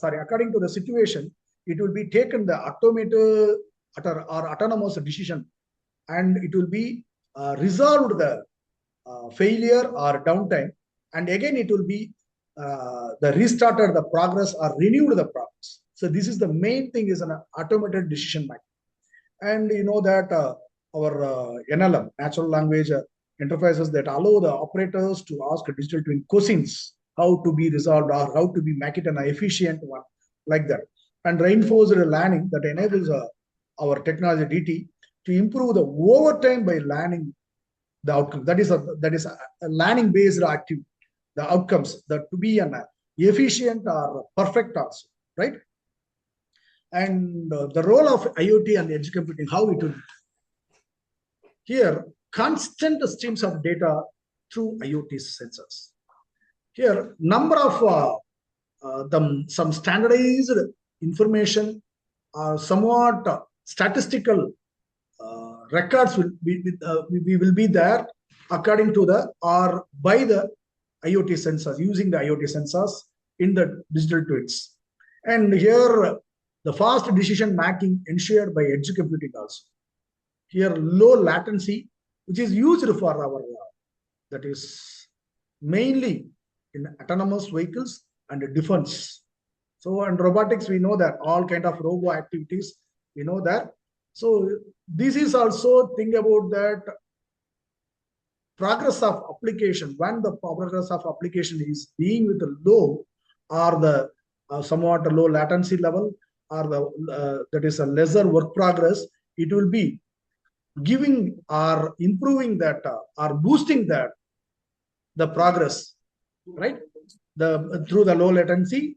according to the situation. It will be taken the automated or autonomous decision, and it will be resolved the failure or downtime, and again it will be the restarted the progress or renewed the progress. So this is the main thing, is an automated decision making. And you know that our NLM, natural language interfaces, that allow the operators to ask a digital twin questions, how to be resolved or how to be make it an efficient one, like that. And reinforced learning that enables our technology DT to improve the overtime by learning the outcome. That is a learning based activity. The outcomes that to be an efficient or perfect also, right? And the role of IoT and edge computing, how it will be. Here, constant streams of data through IoT sensors. Here, number of some standardized information or somewhat statistical records will be there according to the or by the IoT sensors, using the IoT sensors in the digital twins. And here, the fast decision making ensured by edge computing also. Here, low latency, which is used for our, that is mainly in autonomous vehicles and defense. So, and robotics, we know that all kind of robo activities, we know that. So, this is also thing about that progress of application. When the progress of application is being with the low or the somewhat low latency level, or the that is a lesser work progress, it will be giving or improving that or boosting that the progress, right? Through the low latency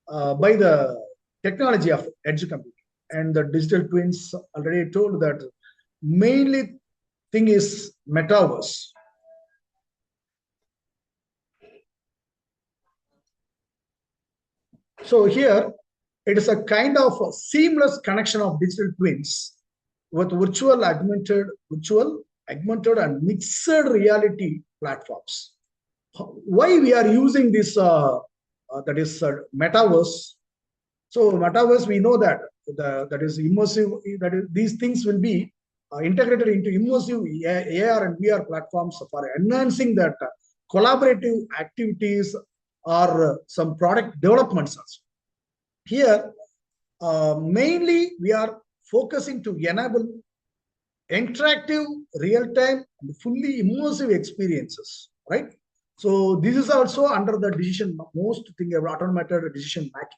by the technology of edge computing. And the digital twins already told that mainly thing is metaverse. So here it is a kind of a seamless connection of digital twins with virtual, augmented, and mixed reality platforms. Why we are using this that is metaverse? So metaverse, we know that that is immersive. That is, these things will be integrated into immersive AR and VR platforms for enhancing that collaborative activities or some product developments also. Here, mainly we are focusing to enable interactive, real-time, and fully immersive experiences, right? So this is also under the decision, most thing about automated decision making.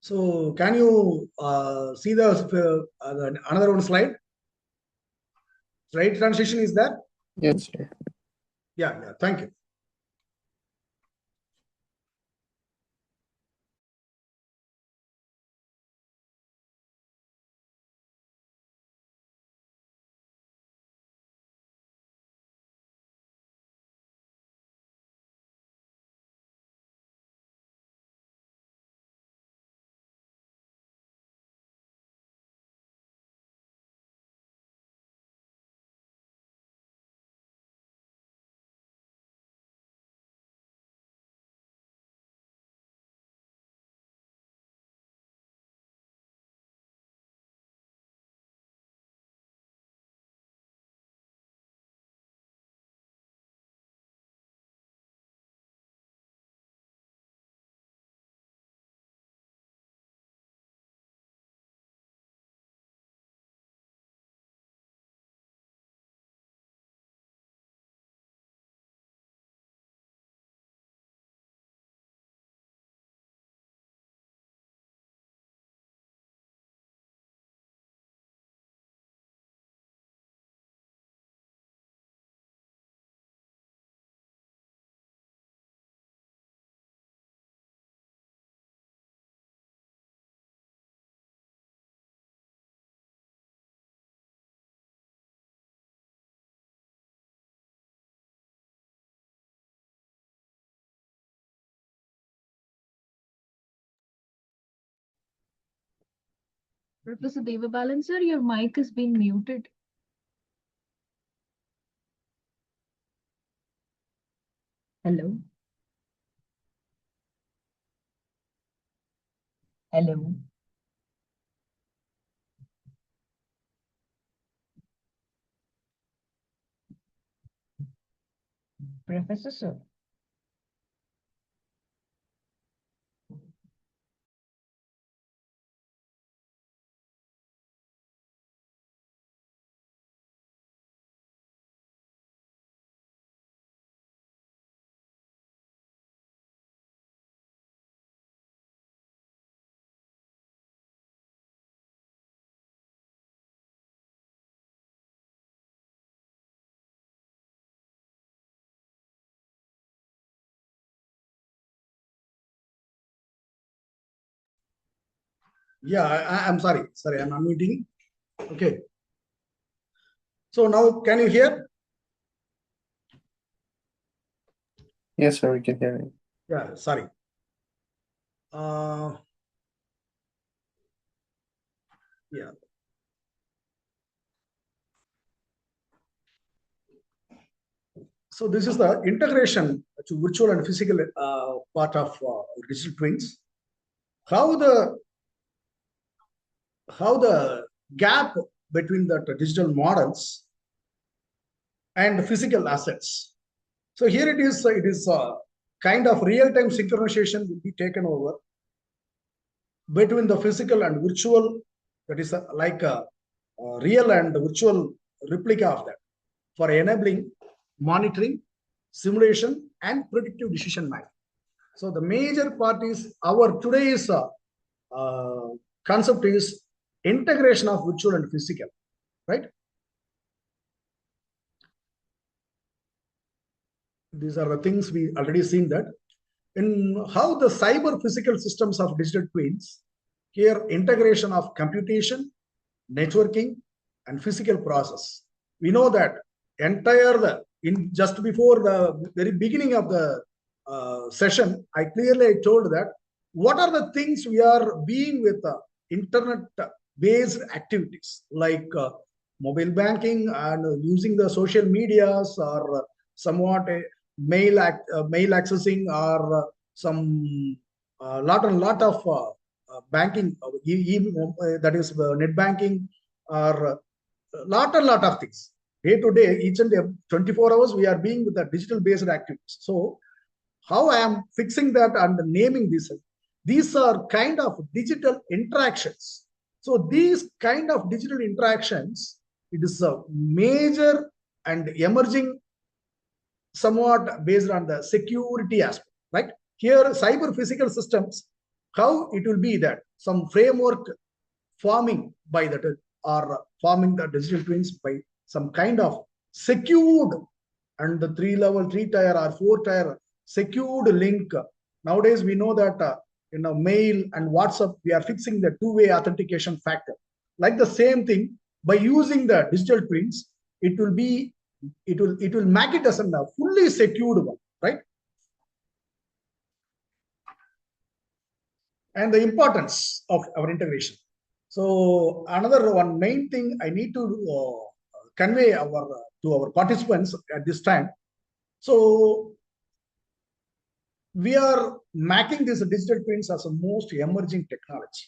So can you see the another one slide? Slide transition is that? Yes, sir. Yeah, thank you. Professor Devabalan, sir, your mic has been muted. Hello. Hello. Professor, sir. Yeah, I'm sorry, I'm unmuting. Okay. So now can you hear? Yes, sir, we can hear you. Yeah, sorry. Yeah. So this is the integration to virtual and physical part of digital twins. How the gap between the digital models and physical assets. So here it is kind of real-time synchronization will be taken over between the physical and virtual, that is like a real and virtual replica of that, for enabling monitoring, simulation, and predictive decision making. So the major part is our today's concept is integration of virtual and physical, right? These are the things we already seen that. In how the cyber physical systems of digital twins, here integration of computation, networking, and physical process. We know that in just before the very beginning of the session, I clearly told that what are the things we are being with internet-based activities like mobile banking and using the social medias or somewhat mail accessing or some lot of banking, that is net banking or lot of things. Day to day, each and every 24 hours, we are being with the digital based activities. So how I am fixing that and naming this, these are kind of digital interactions. So these kind of digital interactions, it is a major and emerging somewhat based on the security aspect, right? Here, cyber physical systems, how it will be that some framework forming by that or forming the digital twins by some kind of secured and the 3-tier or 4-tier secured link. Nowadays, we know that mail and WhatsApp, we are fixing the two-way authentication factor. Like the same thing, by using the digital twins, it will make it as a fully secured one, right? And the importance of our integration. So another one main thing I need to convey to our participants at this time. So we are making these digital twins as a most emerging technology.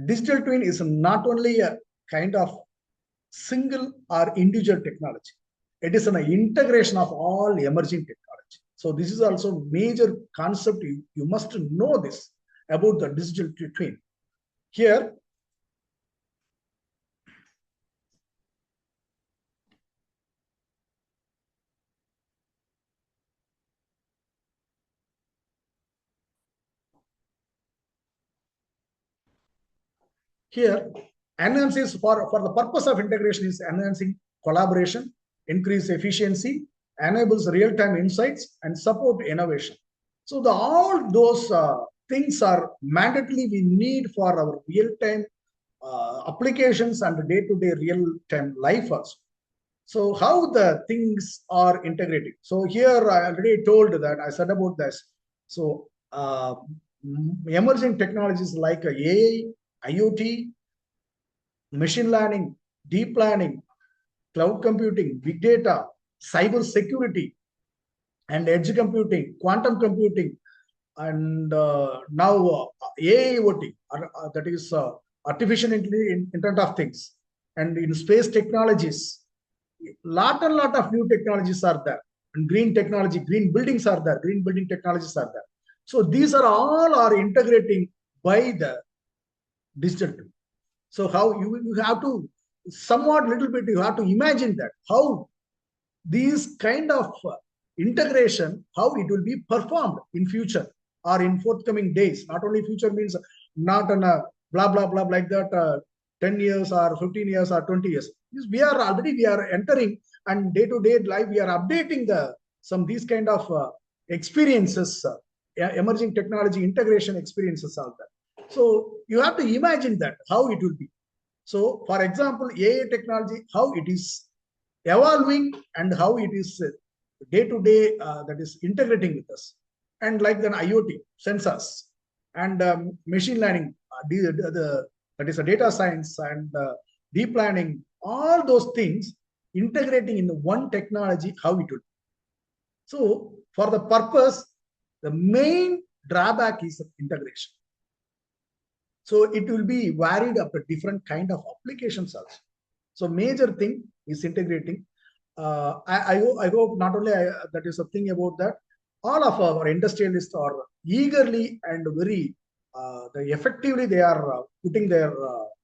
Digital twin is not only a kind of single or individual technology. It is an integration of all emerging technology. So this is also major concept. You must know this about the digital twin. Here, enhances for the purpose of integration is enhancing collaboration, increase efficiency, enables real-time insights, and support innovation. So all those things are mandatory we need for our real-time applications and day-to-day real-time life also. So how the things are integrated. So here I already told that I said about this. So emerging technologies like AI, IoT, machine learning, deep learning, cloud computing, big data, cyber security, and edge computing, quantum computing, and now AIoT, that is artificial intelligence, Internet of Things, and in space technologies, lot of new technologies are there, and green technology, green buildings are there, green building technologies are there. So these are all integrating by the digital twin. So how you have to somewhat little bit you have to imagine that how these kind of integration, how it will be performed in future or in forthcoming days. Not only future means not on a blah blah blah like that 10 years or 15 years or 20 years. We are entering, and day-to-day life we are updating these kind of experiences, emerging technology integration experiences are there. So you have to imagine that how it will be. So for example, AI technology, how it is evolving and how it is day-to-day that is integrating with us. And like then IoT, sensors, and machine learning, the that is a data science and deep learning, all those things integrating in one technology, how it would. So for the purpose, the main drawback is integration. So it will be varied up to different kind of applications also. So major thing is integrating. I hope not only that is a thing about that, all of our industrialists are eagerly and very effectively they are putting their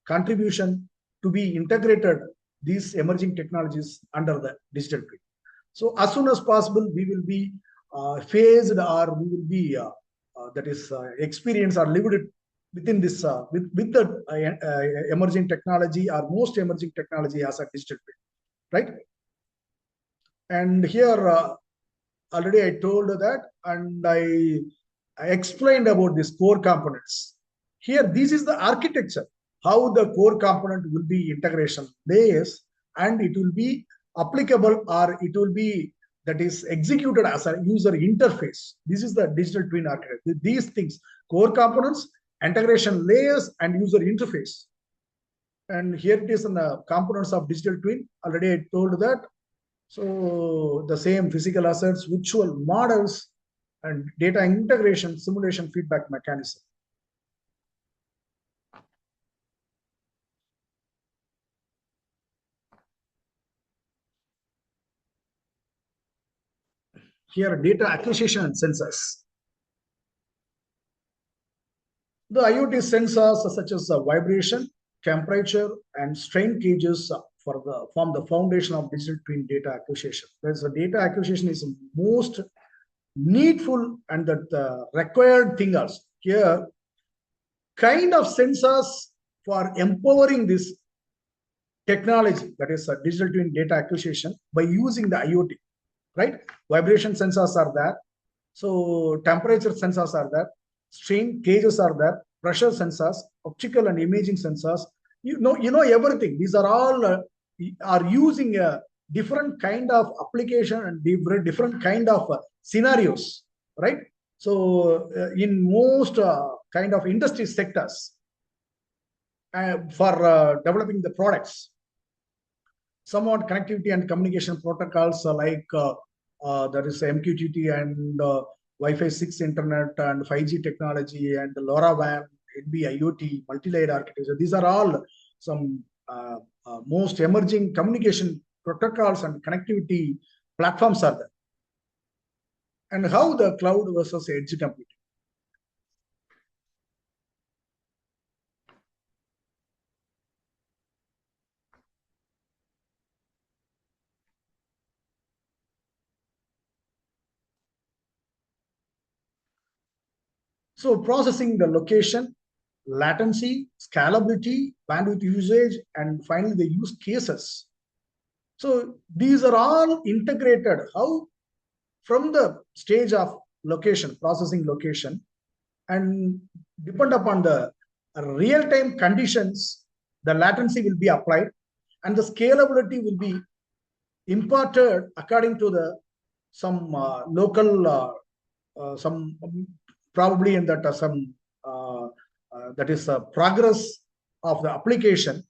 contribution to be integrated these emerging technologies under the digital twin. So as soon as possible, we will be phased or we will be that is experienced or lived it within this with the emerging technology or most emerging technology as a digital twin, right? And here already I told that, and I explained about these core components. Here, this is the architecture, how the core component will be integration layers, and it will be applicable or it will be that is executed as a user interface. This is the digital twin architecture. These things, core components, integration layers, and user interface. And here it is in the components of digital twin. Already I told that. So the same physical assets, virtual models, and data integration, simulation, feedback mechanism. Here, data acquisition and sensors. The IoT sensors such as vibration, temperature, and strain gauges form the foundation of digital twin data acquisition. There's a data acquisition is the most needful and the required thing also. Here, kind of sensors for empowering this technology, that is a digital twin data acquisition by using the IoT, right? Vibration sensors are there. So temperature sensors are there. Strain gauges are there. Pressure sensors, optical and imaging sensors. You know everything. These are all are using a different kind of application and different kind of scenarios, right? So in most kind of industry sectors for developing the products, somewhat connectivity and communication protocols like that is MQTT and Wi-Fi 6 internet and 5G technology and LoRaWAN, NB IoT, multi-layered architecture. These are all some most emerging communication protocols and connectivity platforms are there. And how the cloud versus edge computing. So processing the location, latency, scalability, bandwidth usage, and finally the use cases. So these are all integrated. How? From the stage of location, processing location, and depend upon the real-time conditions, the latency will be applied and the scalability will be imparted according to the some local some probably in that some that is progress of the application,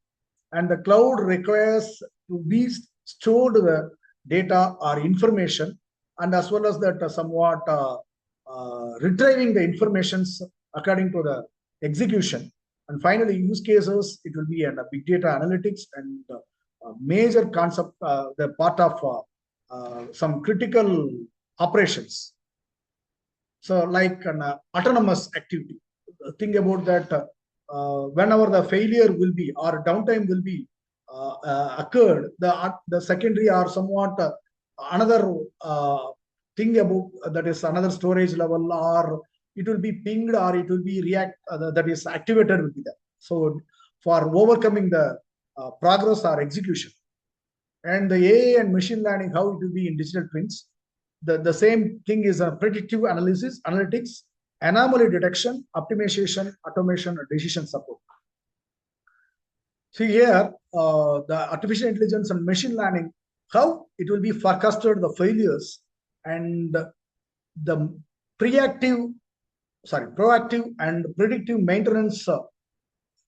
and the cloud requires to be stored the data or information, and as well as that somewhat retrieving the informations according to the execution. And finally, use cases, it will be in big data analytics and major concept, the part of some critical operations. So like an autonomous activity. Think about that whenever the failure will be or downtime will be occurred, the secondary or somewhat another thing about that is another storage level, or it will be pinged or it will be react that is activated will be there. So for overcoming the progress or execution. And the AI and machine learning, how it will be in digital twins. The same thing is a predictive analysis, analytics, anomaly detection, optimization, automation, and decision support. See here, the artificial intelligence and machine learning, how it will be forecasted the failures and the proactive and predictive maintenance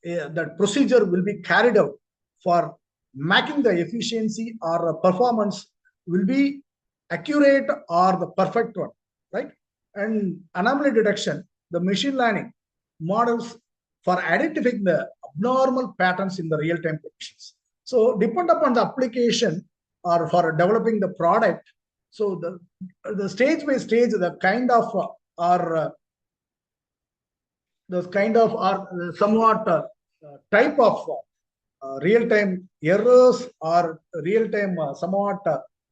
that procedure will be carried out for making the efficiency or performance will be accurate or the perfect one, right? And anomaly detection, the machine learning models for identifying the abnormal patterns in the real-time conditions. So depend upon the application or for developing the product. So the stage by stage, the kind of somewhat type of real-time errors or real-time somewhat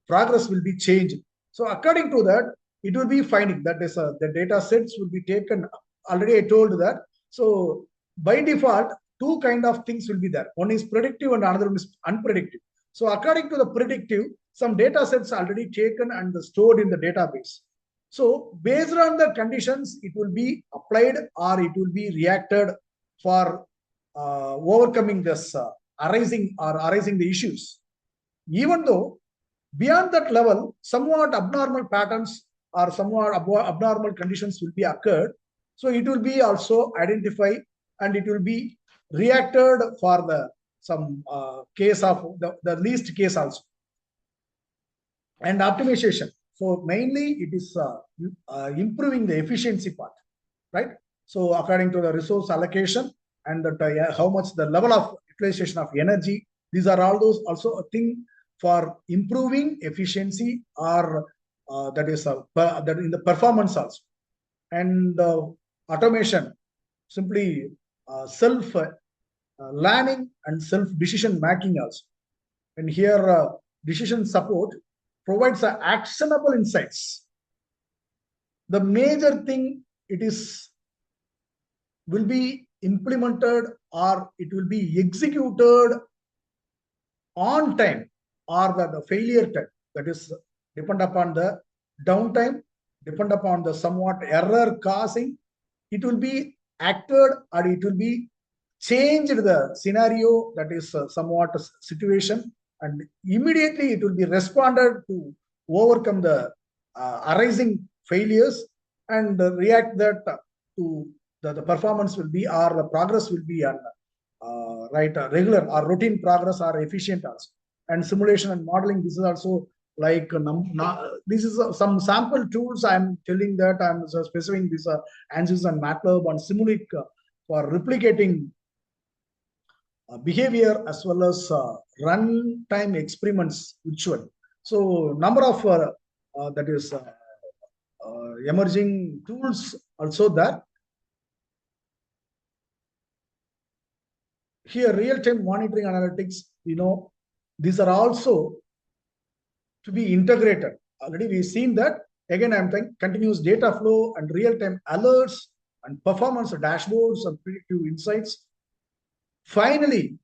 progress will be changed. So according to that, it will be finding that is the data sets will be taken. Already I told that. So by default, two kind of things will be there. One is predictive and another one is unpredictive. So according to the predictive, some data sets already taken and stored in the database. So based on the conditions, it will be applied or it will be reacted for overcoming this arising the issues. Even though beyond that level, somewhat abnormal patterns or somewhat abnormal conditions will be occurred. So it will be also identified and it will be reacted for the some case of the least case also. And optimization. So mainly it is improving the efficiency part, right? So according to the resource allocation and that how much the level of utilization of energy, these are all those also a thing for improving efficiency or that is that in the performance also. And automation, simply self learning and self decision making also. And here decision support provides actionable insights. The major thing it is will be implemented or it will be executed on time or the failure time. That is depend upon the downtime, depend upon the somewhat error causing. It will be acted or it will be changed the scenario, that is somewhat situation, and immediately it will be responded to overcome the arising failures and react that to the performance will be or the progress will be regular or routine progress or efficient also. And simulation and modeling, this is also like this is some sample tools I'm telling that I'm specifying this ANSYS and MATLAB and Simulink for replicating behavior as well as runtime experiments virtual. So number of that is emerging tools also there. Here real-time monitoring analytics, these are also to be integrated. Already we've seen that. Again, I'm saying continuous data flow and real-time alerts and performance dashboards and predictive insights. Finally,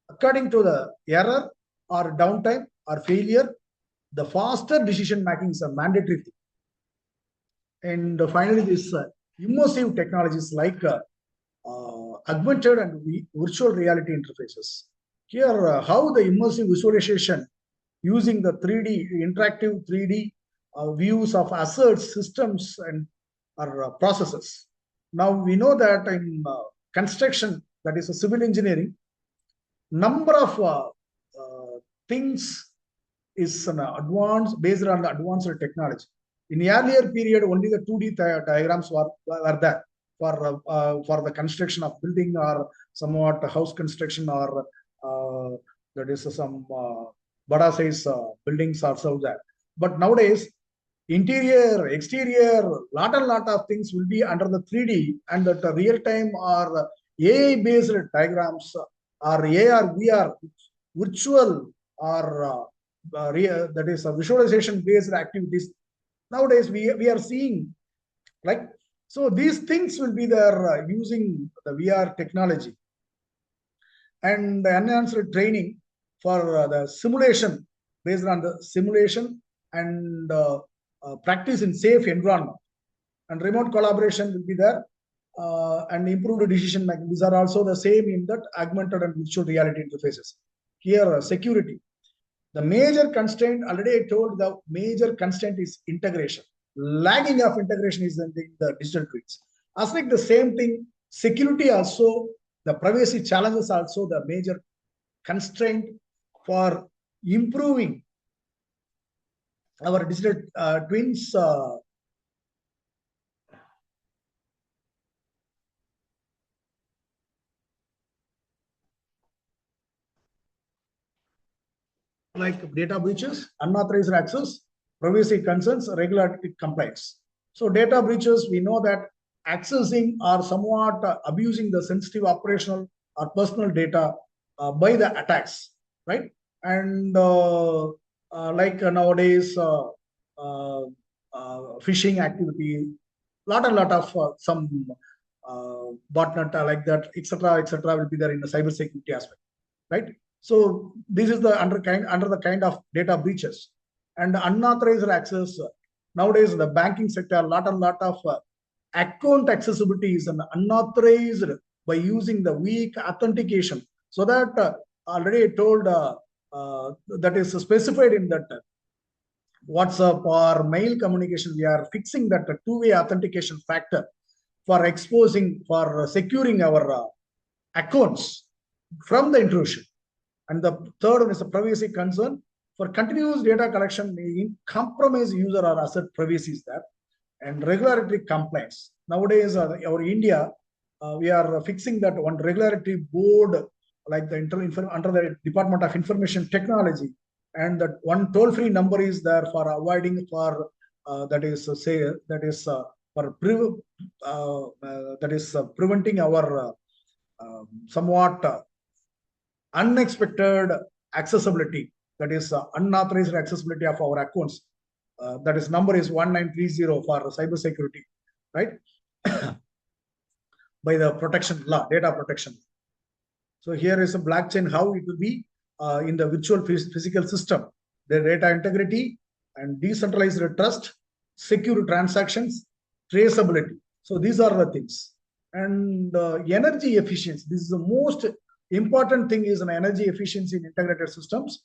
according to the error or downtime or failure, the faster decision making is a mandatory thing. And finally, this immersive technologies like augmented and virtual reality interfaces. Here, how the immersive visualization using the 3D, interactive 3D views of assets, systems, and processes. Now, we know that in construction, that is a civil engineering, number of things is advanced based on the advanced technology. In the earlier period, only the 2D diagrams were there for the construction of building or somewhat house construction or that is some bada size buildings also there. But nowadays, interior, exterior, lot of things will be under the 3D and the real time or AI-based diagrams or AR, VR, virtual or that is a visualization-based activities. Nowadays, we are seeing, like, so these things will be there using the VR technology and the enhanced training for the simulation based on the simulation and practice in safe environment, and remote collaboration will be there and improved decision making. These are also the same in that augmented and virtual reality interfaces. Here, security. The major constraint, already I told, the major constraint is integration. Lagging of integration is in the digital twins. As like the same thing, security also the privacy challenges also the major constraint for improving our digital twins like data breaches, unauthorized access, privacy concerns, regulatory compliance. So data breaches, we know that accessing or somewhat abusing the sensitive operational or personal data by the attacks, right? And like nowadays, phishing activity, lot of some botnet like that, etc., will be there in the cybersecurity aspect, right? So this is the under the kind of data breaches and unauthorized access. Nowadays, the banking sector, lot of account accessibility is unauthorized by using the weak authentication. So that already told that is specified in that WhatsApp or mail communication. We are fixing that two-way authentication factor for exposing, for securing our accounts from the intrusion. And the third one is a privacy concern. For continuous data collection, compromise user or asset privacy is there. And regulatory compliance. Nowadays, our India, we are fixing that one regulatory board, like the under the Department of Information Technology, and that one toll-free number is there for avoiding for preventing our somewhat unexpected accessibility, that is unauthorized accessibility of our accounts. That is number is 1930 for cybersecurity, right? By the protection law, data protection. So here is a blockchain, how it will be in the virtual physical system, the data integrity and decentralized trust, secure transactions, traceability. So these are the things. And energy efficiency. This is the most important thing is an energy efficiency in integrated systems.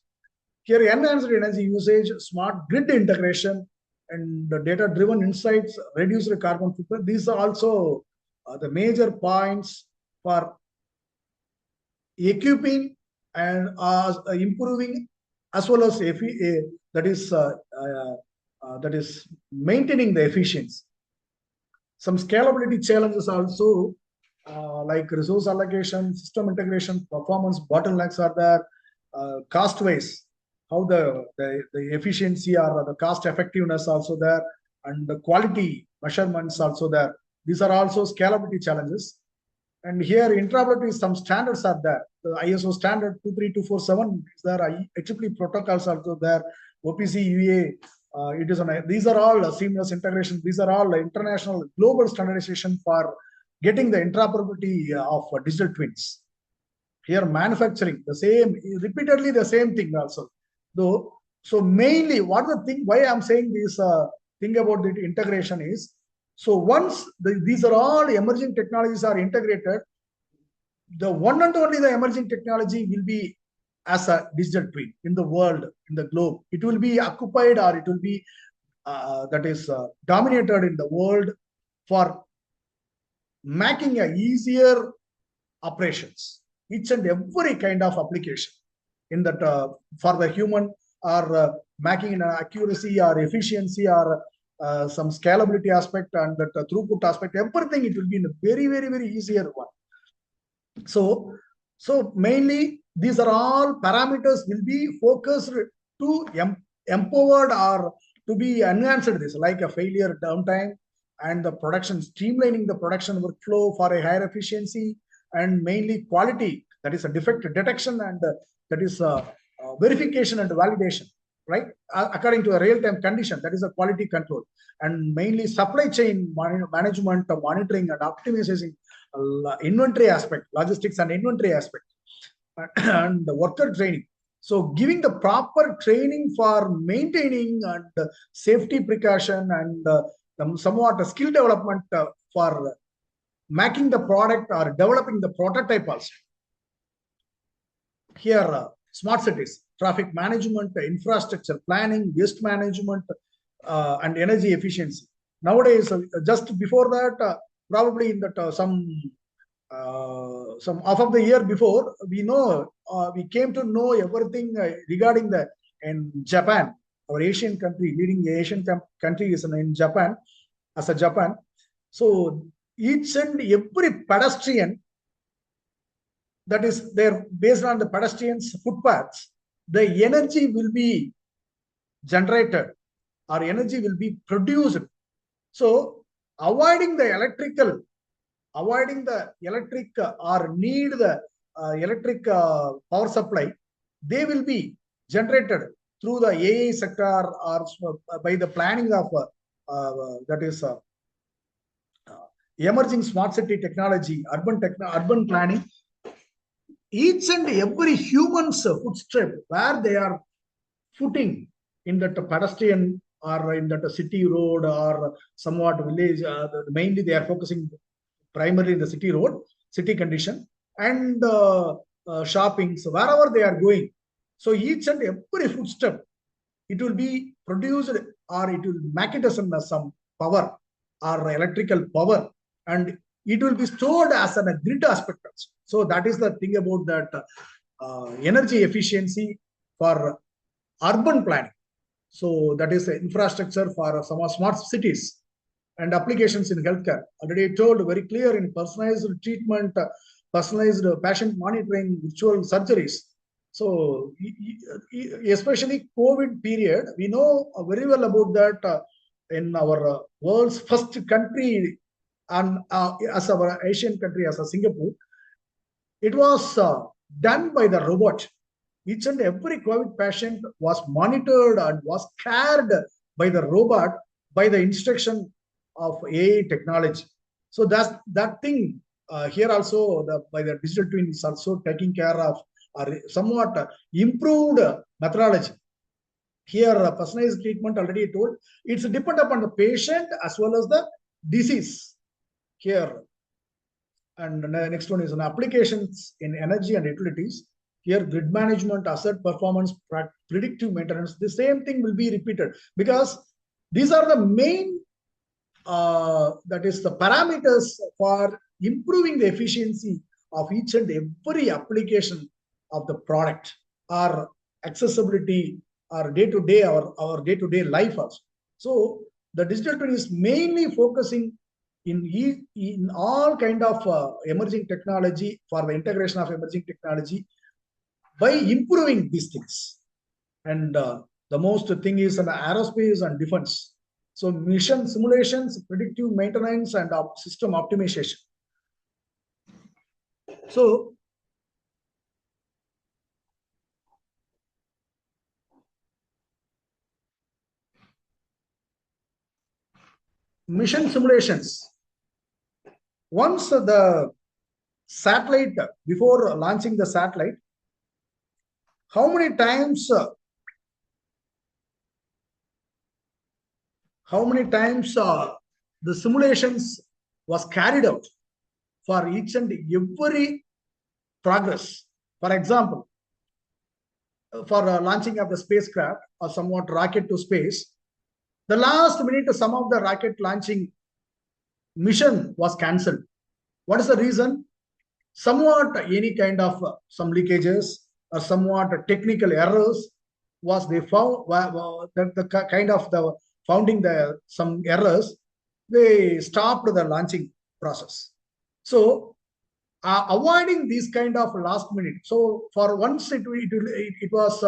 Here, enhanced energy usage, smart grid integration, and data-driven insights, reduced carbon footprint. These are also the major points for equipping and improving, as well as that is maintaining the efficiency. Some scalability challenges also, like resource allocation, system integration, performance bottlenecks are there, cost-wise, how the efficiency or the cost effectiveness also there, and the quality measurements also there. These are also scalability challenges. And here interoperability, some standards are there. The ISO standard 23247 is there, IEEE protocols also there, OPC UA. These are all seamless integration. These are all international global standardization for getting the interoperability of digital twins. Here manufacturing, the same, repeatedly the same thing also. Though, so mainly what the thing, why I'm saying this thing about the integration is, so once these are all emerging technologies are integrated, the one and only the emerging technology will be as a digital twin in the world, in the globe. It will be occupied or it will be dominated in the world for making a easier operations, each and every kind of application in that for the human, or making an accuracy or efficiency or some scalability aspect and that throughput aspect, everything it will be in a very, very, very easier one. So mainly these are all parameters will be focused to empowered or to be enhanced, this like a failure downtime and the production, streamlining the production workflow for a higher efficiency, and mainly quality, that is a defect detection, and that is verification and validation, right? According to a real-time condition, that is a quality control, and mainly supply chain management, monitoring and optimizing inventory aspect, logistics and inventory aspect, and the worker training. So giving the proper training for maintaining and safety precaution and somewhat skill development for making the product or developing the prototype also. Here, smart cities, traffic management, infrastructure planning, waste management, and energy efficiency. Nowadays, just before that, probably in that some some half of the year before, we know we came to know everything regarding the in Japan, our Asian country, leading Asian country is in Japan, as a Japan. So each and every pedestrian, that is there based on the pedestrians' footpaths, the energy will be generated or energy will be produced. So avoiding the electric or need the electric power supply, they will be generated through the AI sector or by the planning of that is emerging smart city technology, urban planning. Each and every human's footstep where they are footing in that pedestrian or in that city road or somewhat village, mainly they are focusing primarily in the city road, city condition, and shopping, so wherever they are going. So each and every footstep, it will be produced or it will make it as some power or electrical power, and it will be stored as a grid aspect. So that is the thing about that energy efficiency for urban planning. So that is the infrastructure for some smart cities and applications in healthcare. Already told very clear in personalized treatment, personalized patient monitoring, virtual surgeries. So especially COVID period, we know very well about that in our world's first country and as our Asian country, as a Singapore, it was done by the robot. Each and every COVID patient was monitored and was cared by the robot by the instruction of AI technology. So that's that thing here also by the digital twin is also taking care of somewhat improved methodology. Here personalized treatment already told, it's depend upon the patient as well as the disease here. And the next one is on applications in energy and utilities. Here, grid management, asset performance, predictive maintenance, the same thing will be repeated because these are the main, that is the parameters for improving the efficiency of each and every application of the product or accessibility or day-to-day, our day-to-day life also. So the digital twin is mainly focusing in all kind of emerging technology for the integration of emerging technology by improving these things. And the most thing is an aerospace and defense. So mission simulations, predictive maintenance, and system optimization. So mission simulations. Once the satellite, before launching the satellite, how many times the simulations was carried out for each and every progress. For example, for launching of the spacecraft or somewhat rocket to space, the last minute some of the rocket launching mission was cancelled. What is the reason? Somewhat any kind of some leakages or somewhat technical errors was they found, the kind of the finding the some errors, they stopped the launching process. So avoiding these kind of last minute. So for once it was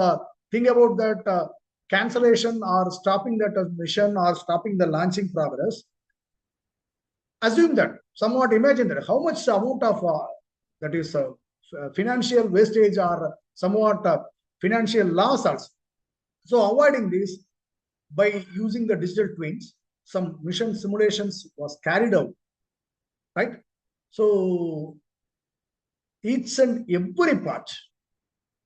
think about that cancellation or stopping that mission or stopping the launching progress. Assume that, somewhat imagine that how much amount of that is financial wastage or somewhat financial loss also. So avoiding this by using the digital twins, some mission simulations was carried out, right? So each and every part,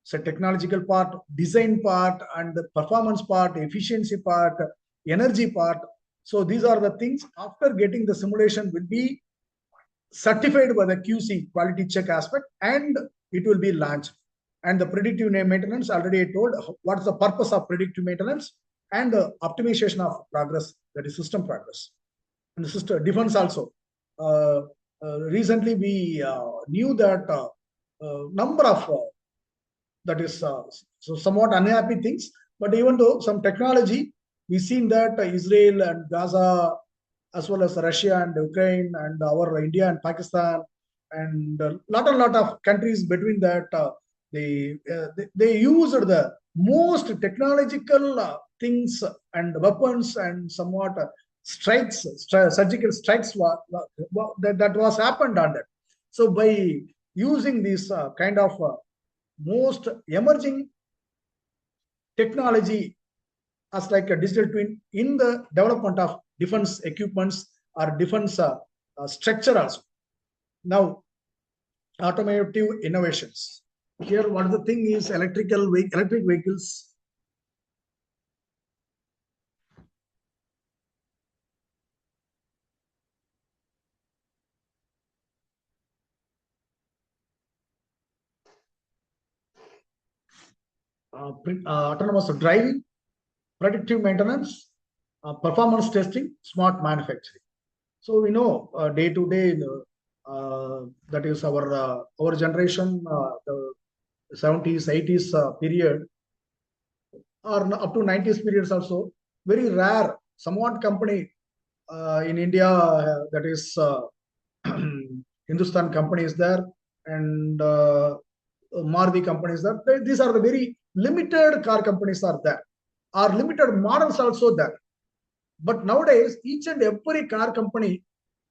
so technological part, design part, and the performance part, efficiency part, energy part. So these are the things after getting the simulation will be certified by the QC, quality check aspect, and it will be launched. And the predictive maintenance, already I told what is the purpose of predictive maintenance and the optimization of progress, that is system progress. And the system defense also. recently we knew that number of that is so somewhat unhappy things. But even though some technology, we've seen that Israel and Gaza, as well as Russia and Ukraine and our India and Pakistan, and a lot of countries between that, they used the most technological things and weapons and somewhat strikes, surgical strikes that was happened on that. So by using this kind of most emerging technology as like a digital twin in the development of defense equipments or defense structure also. Now, automotive innovations. Here, what the thing is electric vehicles. Autonomous driving, predictive maintenance, performance testing, smart manufacturing. So we know day to day, that is our generation, the 70s, 80s period, or up to 90s periods also, very rare, somewhat company in India, that is Hindustan company is there, and Maruti companies there. These are the very limited car companies are there, are limited models also there. But nowadays, each and every car company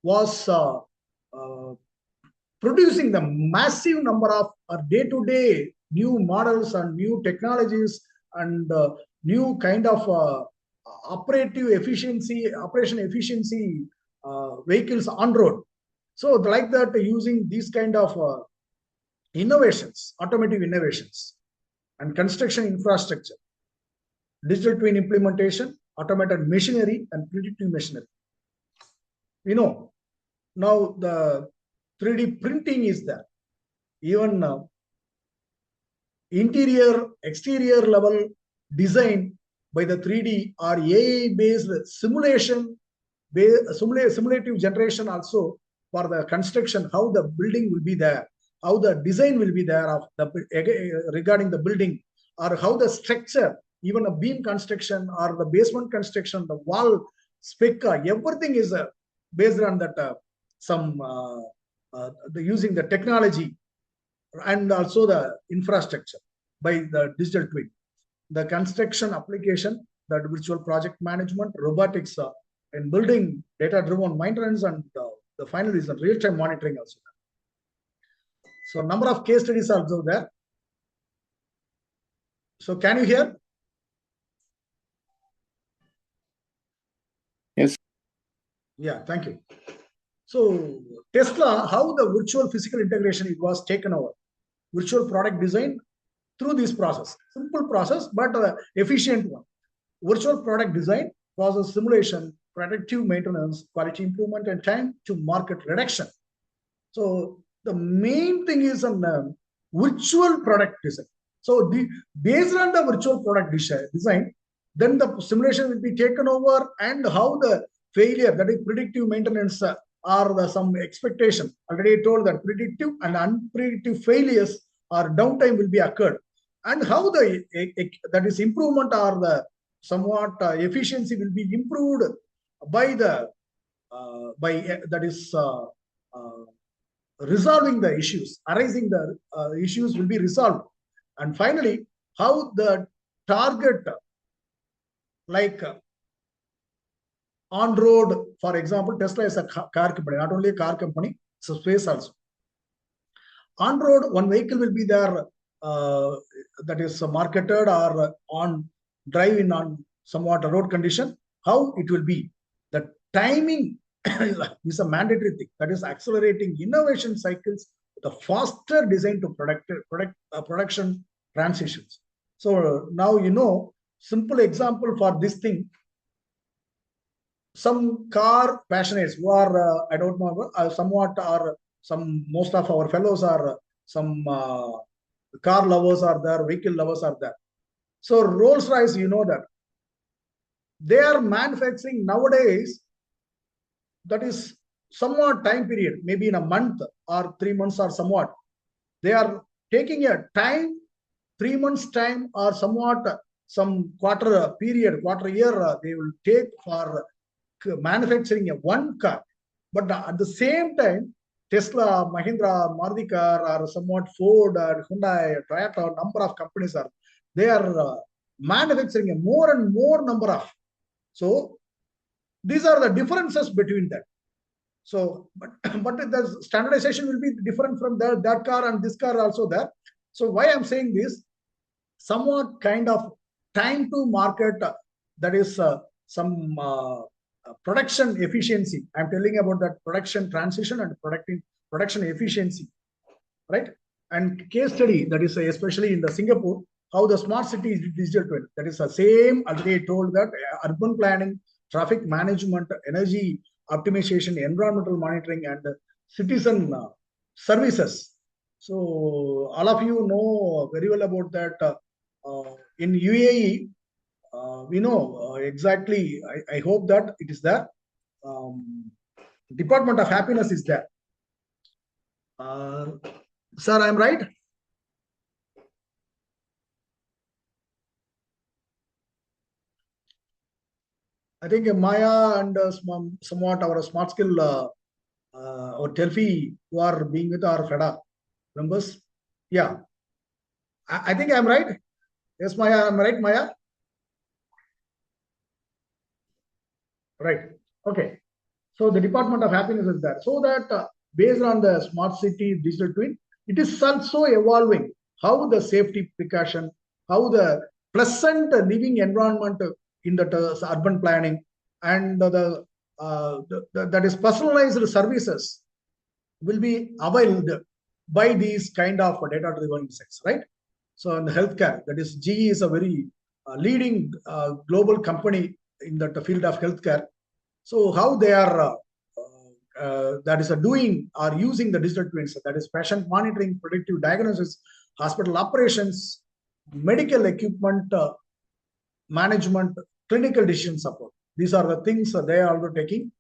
was producing the massive number of day-to-day new models and new technologies and new kind of operation efficiency vehicles on road. So like that, using these kind of innovations, automotive innovations and construction infrastructure, digital twin implementation, automated machinery and predictive machinery. We know now the 3D printing is there. Even interior, exterior level design by the 3D or AI-based simulation, simulative generation also for the construction, how the building will be there, how the design will be there of the regarding the building, or how the structure, even a beam construction or the basement construction, the wall spec, everything is based on that using the technology and also the infrastructure by the digital twin. The construction application, the virtual project management, robotics, and building, data-driven maintenance, and the final is the real-time monitoring also. So number of case studies are also there. So can you hear? Yes. Yeah, thank you. So Tesla, how the virtual physical integration it was taken over, virtual product design through this process, simple process but efficient one. Virtual product design, process simulation, predictive maintenance, quality improvement, and time to market reduction. So the main thing is on virtual product design. So based on the virtual product design, then the simulation will be taken over, and how the failure, that is predictive maintenance, or some expectation. Already I told that predictive and unpredictive failures or downtime will be occurred, and how the that is improvement or the somewhat efficiency will be improved by the that is resolving the issues, arising the issues will be resolved. And finally, how the target, like on road, for example, Tesla is a car company, not only a car company, it's a space also. On road, one vehicle will be there that is marketed or on drive in on somewhat road condition. How it will be, the timing is a mandatory thing, that is accelerating innovation cycles, the faster design to production transitions. So now you know, simple example for this thing. Some car passionates who are I don't know, somewhat, or some, most of our fellows are some car lovers are there, vehicle lovers are there. So Rolls-Royce, you know that they are manufacturing nowadays, that is somewhat time period, maybe in a month or 3 months or somewhat. They are taking a time, 3 months time or somewhat some quarter period, quarter year, they will take for manufacturing a one car. But at the same time, Tesla, Mahindra, Maruti car, or somewhat Ford, or Hyundai, Toyota, number of companies they are manufacturing a more and more number of. So these are the differences between them. So, but the standardization will be different from that car and this car also there. So why I'm saying this, somewhat kind of time to market, that is some production efficiency. I'm telling about that production transition and production efficiency, right? And case study, that is especially in the Singapore, how the smart city is digital twin. That is the same, as they told that urban planning, traffic management, energy optimization, environmental monitoring, and citizen services. So all of you know very well about that. In UAE, we know exactly. I hope that it is there. Department of Happiness is there. Sir, I'm right? I think Maya and somewhat our smart skill or Telfi who are being with our Feda members. Yeah. I think I'm right. Yes, Maya, I'm right, Maya? Right. Okay. So the Department of Happiness is there. So that based on the smart city digital twin, it is also evolving how the safety precaution, how the pleasant living environment in the urban planning, and that is personalized services will be availed by these kind of data-driven insights, right? So in the healthcare, that is GE is a very leading global company in the field of healthcare. So how they are that is doing or using the digital twins, that is patient monitoring, predictive diagnosis, hospital operations, medical equipment management, clinical decision support. These are the things they are also taking.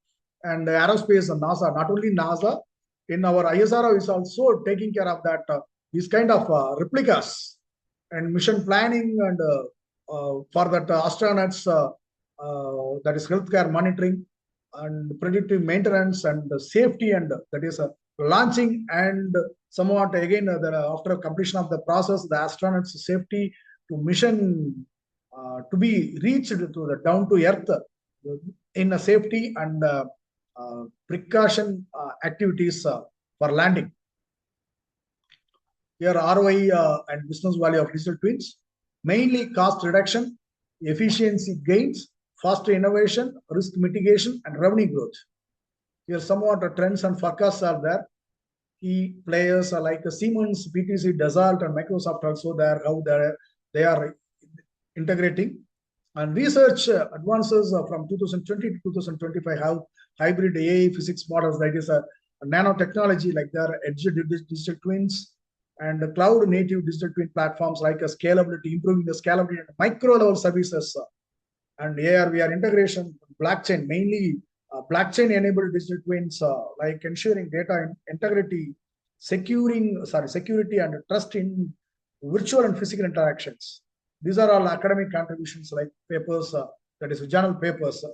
And aerospace and NASA, not only NASA, in our ISRO is also taking care of that, these kind of replicas and mission planning and for that astronauts, that is healthcare monitoring and predictive maintenance and safety, and that is launching and somewhat again after completion of the process, the astronauts safety to mission to be reached to the down to earth in a safety and precaution activities for landing. Here ROI and business value of digital twins, mainly cost reduction, efficiency gains, faster innovation, risk mitigation, and revenue growth. Here somewhat trends and forecasts are there. Key players are like Siemens, PTC, Dassault, and Microsoft also there, how they are integrating. And research advances from 2020 to 2025 how hybrid AI physics models, that is a nanotechnology, like there are edge digital twins and cloud native digital twin platforms like scalability, improving the scalability and micro level services. And here we are integration, blockchain, mainly blockchain enabled digital twins, like ensuring data integrity, security and trust in virtual and physical interactions. These are all academic contributions like papers, that is journal papers,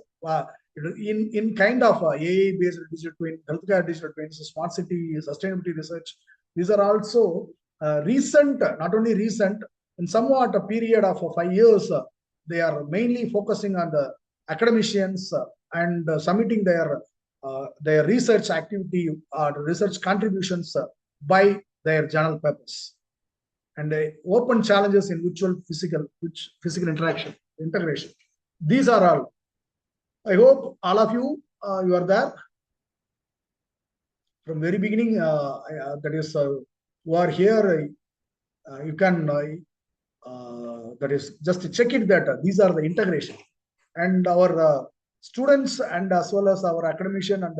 in kind of AI based digital twin, healthcare digital twins, smart city, sustainability research. These are also recent, not only recent, in somewhat a period of 5 years, they are mainly focusing on the academicians and submitting their research activity or research contributions by their journal papers. And open challenges in virtual physical integration. These are all. I hope all of you you are there from very beginning. That is who are here. You can that is just check it that these are the integration, and our students and as well as our academician and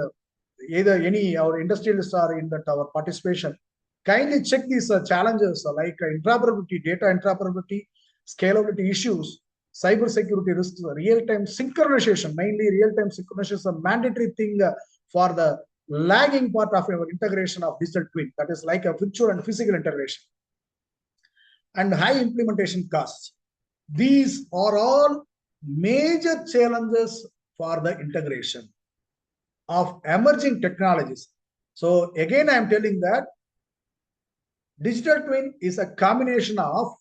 either any our industrialists are in that our participation. Kindly check these challenges like interoperability, data interoperability, scalability issues, cybersecurity risks, real-time synchronization, mainly real-time synchronization is a mandatory thing for the lagging part of our integration of digital twin, that is like a virtual and physical integration, and high implementation costs. These are all major challenges for the integration of emerging technologies. So again, I am telling that digital twin is a combination of,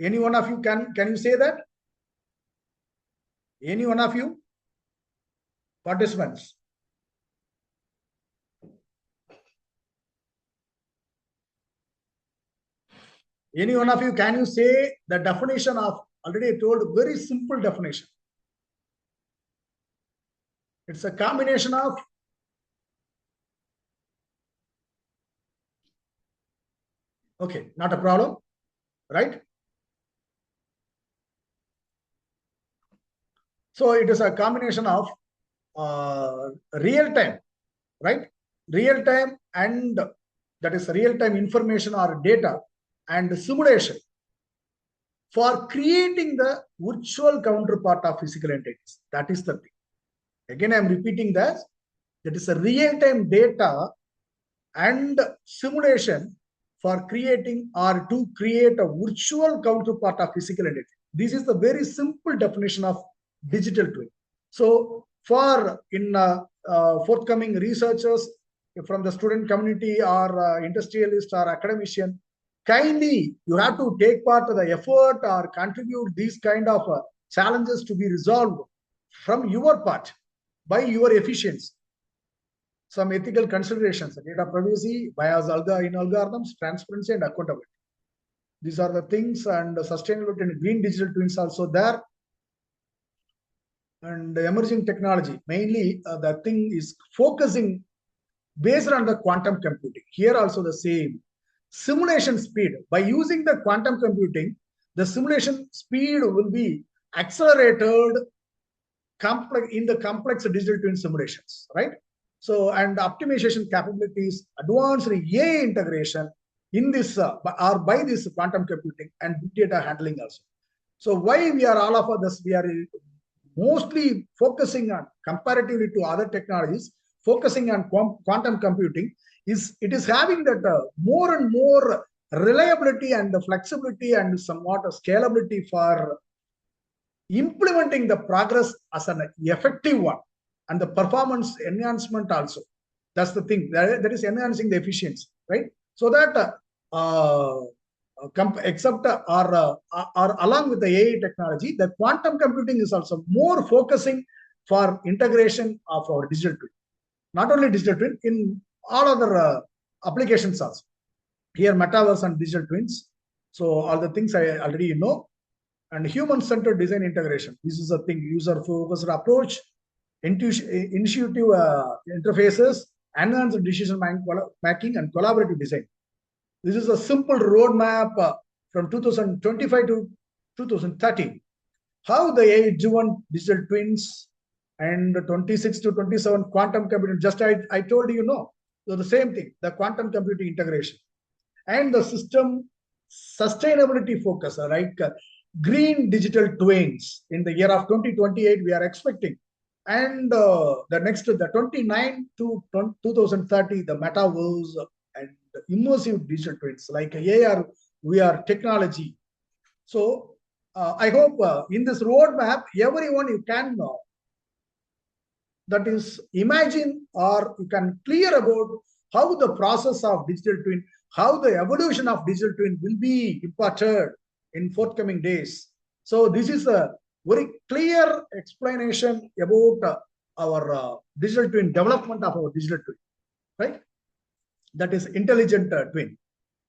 any one of you can you say that? Any one of you participants? Any one of you, can you say the definition of, already I told, very simple definition. It's a combination of, okay, not a problem, right? So it is a combination of real time, right? Real time, and that is real time information or data and simulation for creating the virtual counterpart of physical entities. That is the thing. Again, I am repeating that. That is a real time data and simulation for creating or to create a virtual counterpart of physical entity. This is the very simple definition of digital twin. So for forthcoming researchers from the student community or industrialist or academician, kindly you have to take part of the effort or contribute these kind of challenges to be resolved from your part by your efficiency. Some ethical considerations, data privacy, bias in algorithms, transparency, and accountability. These are the things, and sustainability and green digital twins also there. And emerging technology, mainly the thing is focusing based on the quantum computing. Here also the same. Simulation speed. By using the quantum computing, the simulation speed will be accelerated in the complex digital twin simulations, right? So, and optimization capabilities, advanced AI integration in this or by this quantum computing and big data handling also. So why we are all of us, we are mostly focusing on, comparatively to other technologies, focusing on quantum computing, is it is having that more and more reliability and flexibility and somewhat scalability for implementing the progress as an effective one, and the performance enhancement also. That's the thing. That is enhancing the efficiency, right? So that except or along with the AI technology, the quantum computing is also more focusing for integration of our digital twin. Not only digital twin, in all other applications also. Here, metaverse and digital twins. So all the things I already know. And human-centered design integration. This is a thing, user-focused approach, intuitive interfaces, enhanced decision making, and collaborative design. This is a simple roadmap from 2025 to 2030. How the AI-driven digital twins and 26 to 27 quantum computing, just I told you, no. So the same thing, the quantum computing integration. And the system sustainability focus, right? Green digital twins in the year of 2028 we are expecting, and the next, the 29 to 2030, the metaverse and immersive digital twins like AR, VR technology. So I hope in this roadmap, everyone you can that is imagine, or you can clear about how the process of digital twin, how the evolution of digital twin will be imparted in forthcoming days. So this is a very clear explanation about our digital twin, development of our digital twin, right? That is intelligent twin.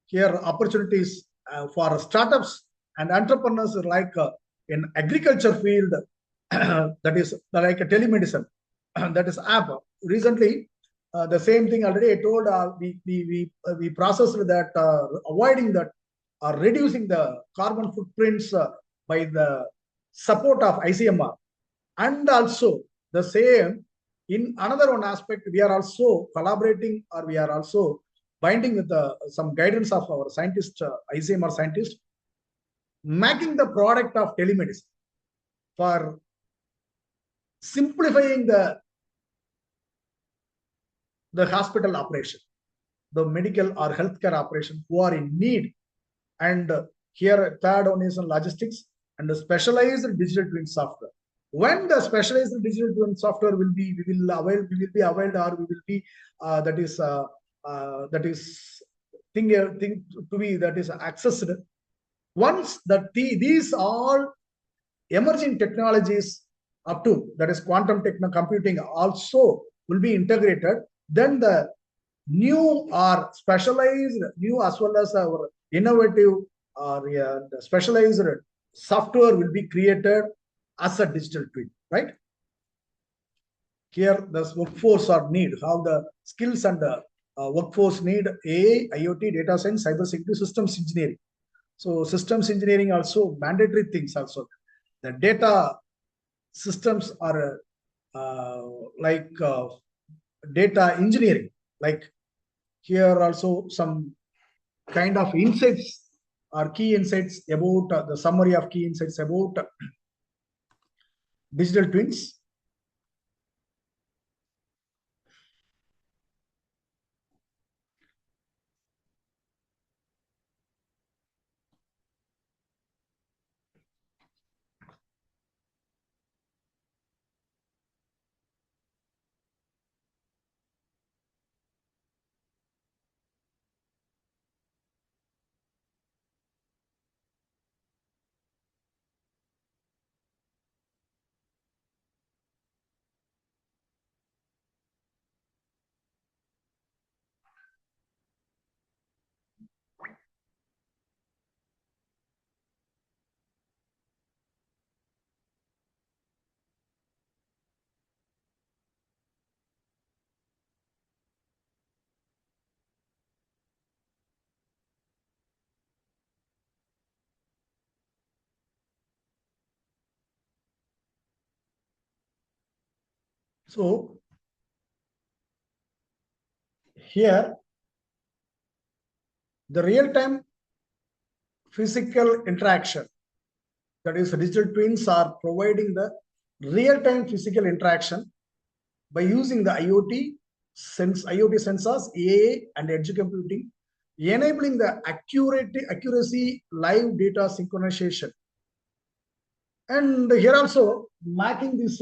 Here opportunities for startups and entrepreneurs like in agriculture field, that is like a telemedicine, that is app. Recently, the same thing already I told, we processed that avoiding that or reducing the carbon footprints by the support of ICMR. And also the same in another one aspect, we are also collaborating, or we are also binding with some guidance of our scientists, ICMR scientists, making the product of telemedicine for simplifying the the hospital operation, the medical or healthcare operation who are in need. And here, third one is logistics and the specialized digital twin software. When the specialized digital twin software will be, we will be availed, or we will be that is thing to be that is accessed. Once that these all emerging technologies up to that is quantum computing also will be integrated, then the new or specialized new as well as our innovative or specialized software will be created as a digital twin, right? Here the workforce are need, how the skills and workforce need AI, IoT, data science, cybersecurity, systems engineering. So systems engineering also mandatory things also. The data systems are like data engineering, like here also some kind of insights or key insights about the summary of key insights about digital twins. So here the real-time physical interaction, that is digital twins are providing the real-time physical interaction by using the IoT sensors, AI and edge computing, enabling the accuracy live data synchronization. And here also making this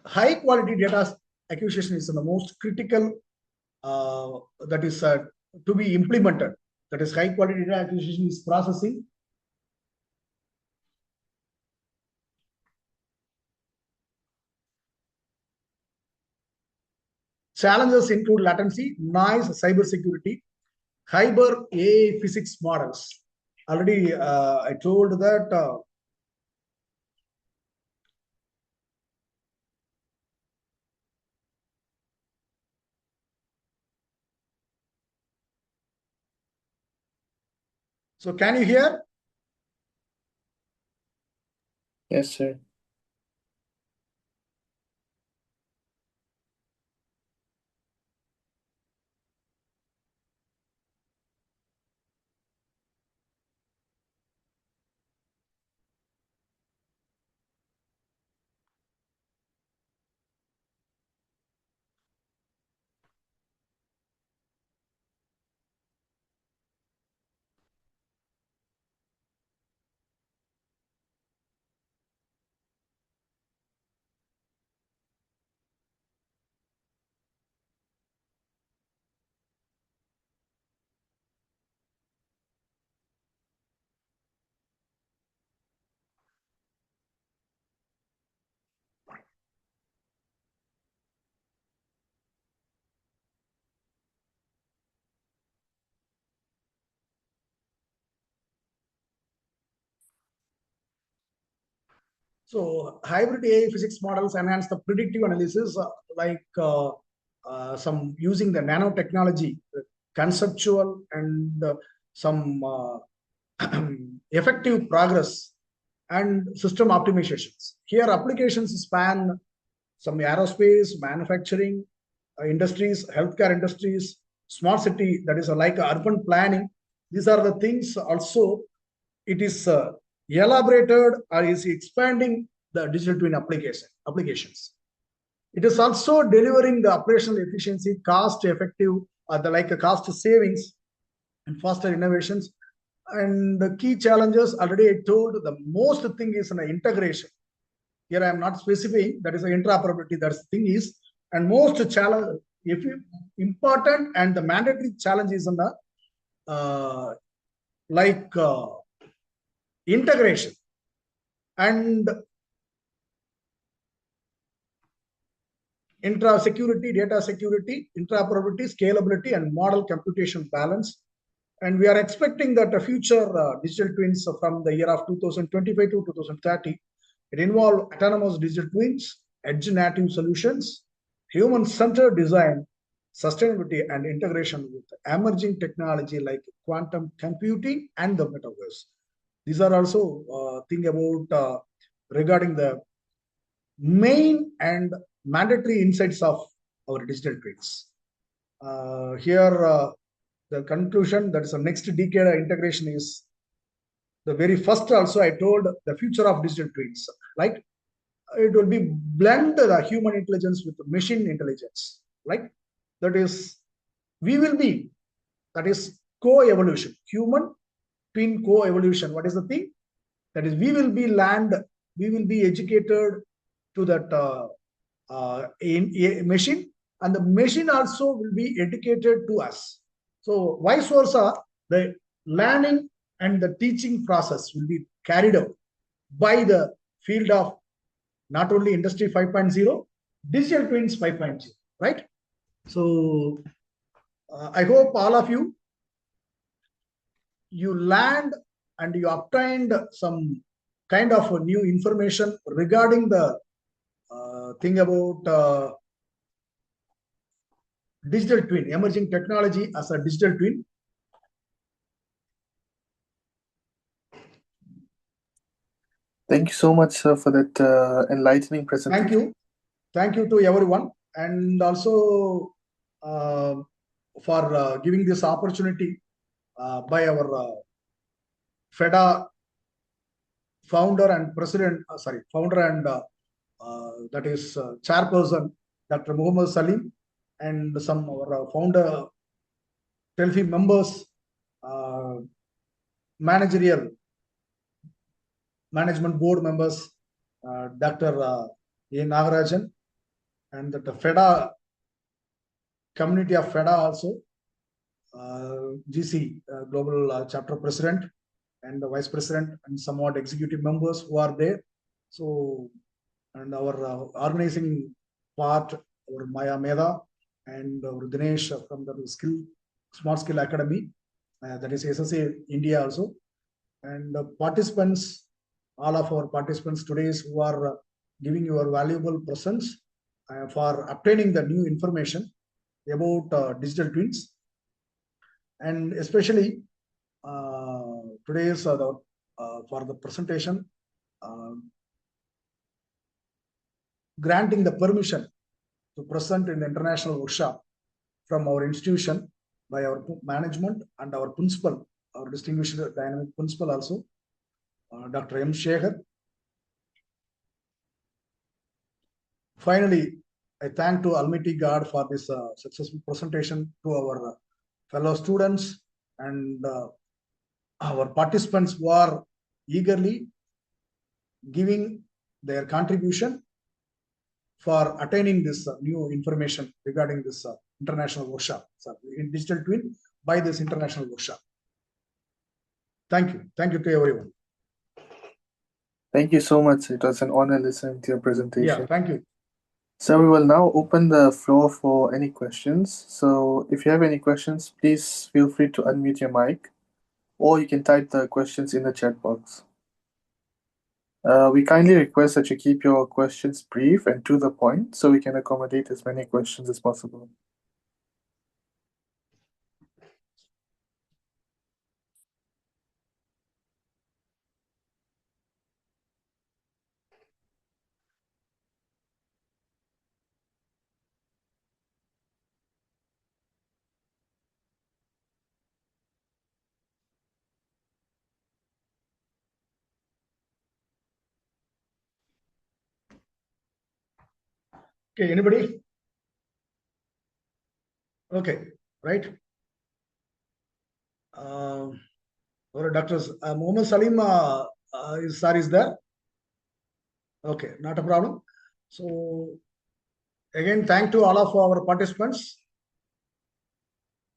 high quality data acquisition is the most critical that is to be implemented. That is high quality data acquisition is processing. Challenges include latency, noise, cybersecurity, hybrid AI physics models. Already I told that so can you hear? Yes, sir. So hybrid AI physics models enhance the predictive analysis, some using the nanotechnology, conceptual and some effective progress and system optimizations. Here applications span some aerospace, manufacturing industries, healthcare industries, smart city, that is like urban planning. These are the things also it is elaborated or is expanding the digital twin applications. It is also delivering the operational efficiency, cost effective, cost savings and faster innovations. And the key challenges already I told, the most thing is an integration. Here I am not specifying, that is the interoperability, that's the thing is, and most challenge, if you, important and the mandatory challenge is on the integration and intra-security, data security, interoperability, scalability, and model computation balance. And we are expecting that the future digital twins from the year of 2025 to 2030, it involve autonomous digital twins, edge native solutions, human-centered design, sustainability, and integration with emerging technology like quantum computing and the metaverse. These are also thing about regarding the main and mandatory insights of our digital twins. Here, the conclusion, that is the next decade integration is the very first. Also, I told the future of digital twins, like it will be blend the human intelligence with machine intelligence, like that is we will be, that is co-evolution, human twin co-evolution. What is the thing? That is we will be educated to that in a machine, and the machine also will be educated to us. So vice versa, the learning and the teaching process will be carried out by the field of not only industry 5.0, digital twins 5.0, right? So I hope all of you learned and you obtained some kind of new information regarding the thing about digital twin, emerging technology as a digital twin. Thank you so much, sir, for that enlightening presentation. Thank you to everyone, and also for giving this opportunity by our Feda founder and president, founder and that is chairperson, Dr. Muhammad Salim, and some of our founder Delphi members, management board members, Dr. A. Nagarajan, and the Feda community of Feda also, GC Global Chapter President and the Vice President and somewhat executive members who are there. So, and our organizing part, our Maya Meda and our Dinesh from the Smart Skill Academy, that is SSA India also, and participants, all of our participants today who are giving your valuable presence for obtaining the new information about digital twins, and especially today's for the presentation, granting the permission to present in the international workshop from our institution by our management and our principal, our distinguished dynamic principal also, Dr. M. Shekhar. Finally, I thank to Almighty God for this successful presentation to our fellow students and our participants who are eagerly giving their contribution for attaining this new information regarding this international workshop, in digital twin by this international workshop. Thank you. Thank you to everyone. Thank you so much. It was an honor listening to your presentation. Yeah, thank you. So we will now open the floor for any questions. So if you have any questions, please feel free to unmute your mic, or you can type the questions in the chat box. We kindly request that you keep your questions brief and to the point so we can accommodate as many questions as possible. Okay, anybody? Okay, right. Or Dr. Mohammed Salim is there? Okay, not a problem. So again, thank to all of our participants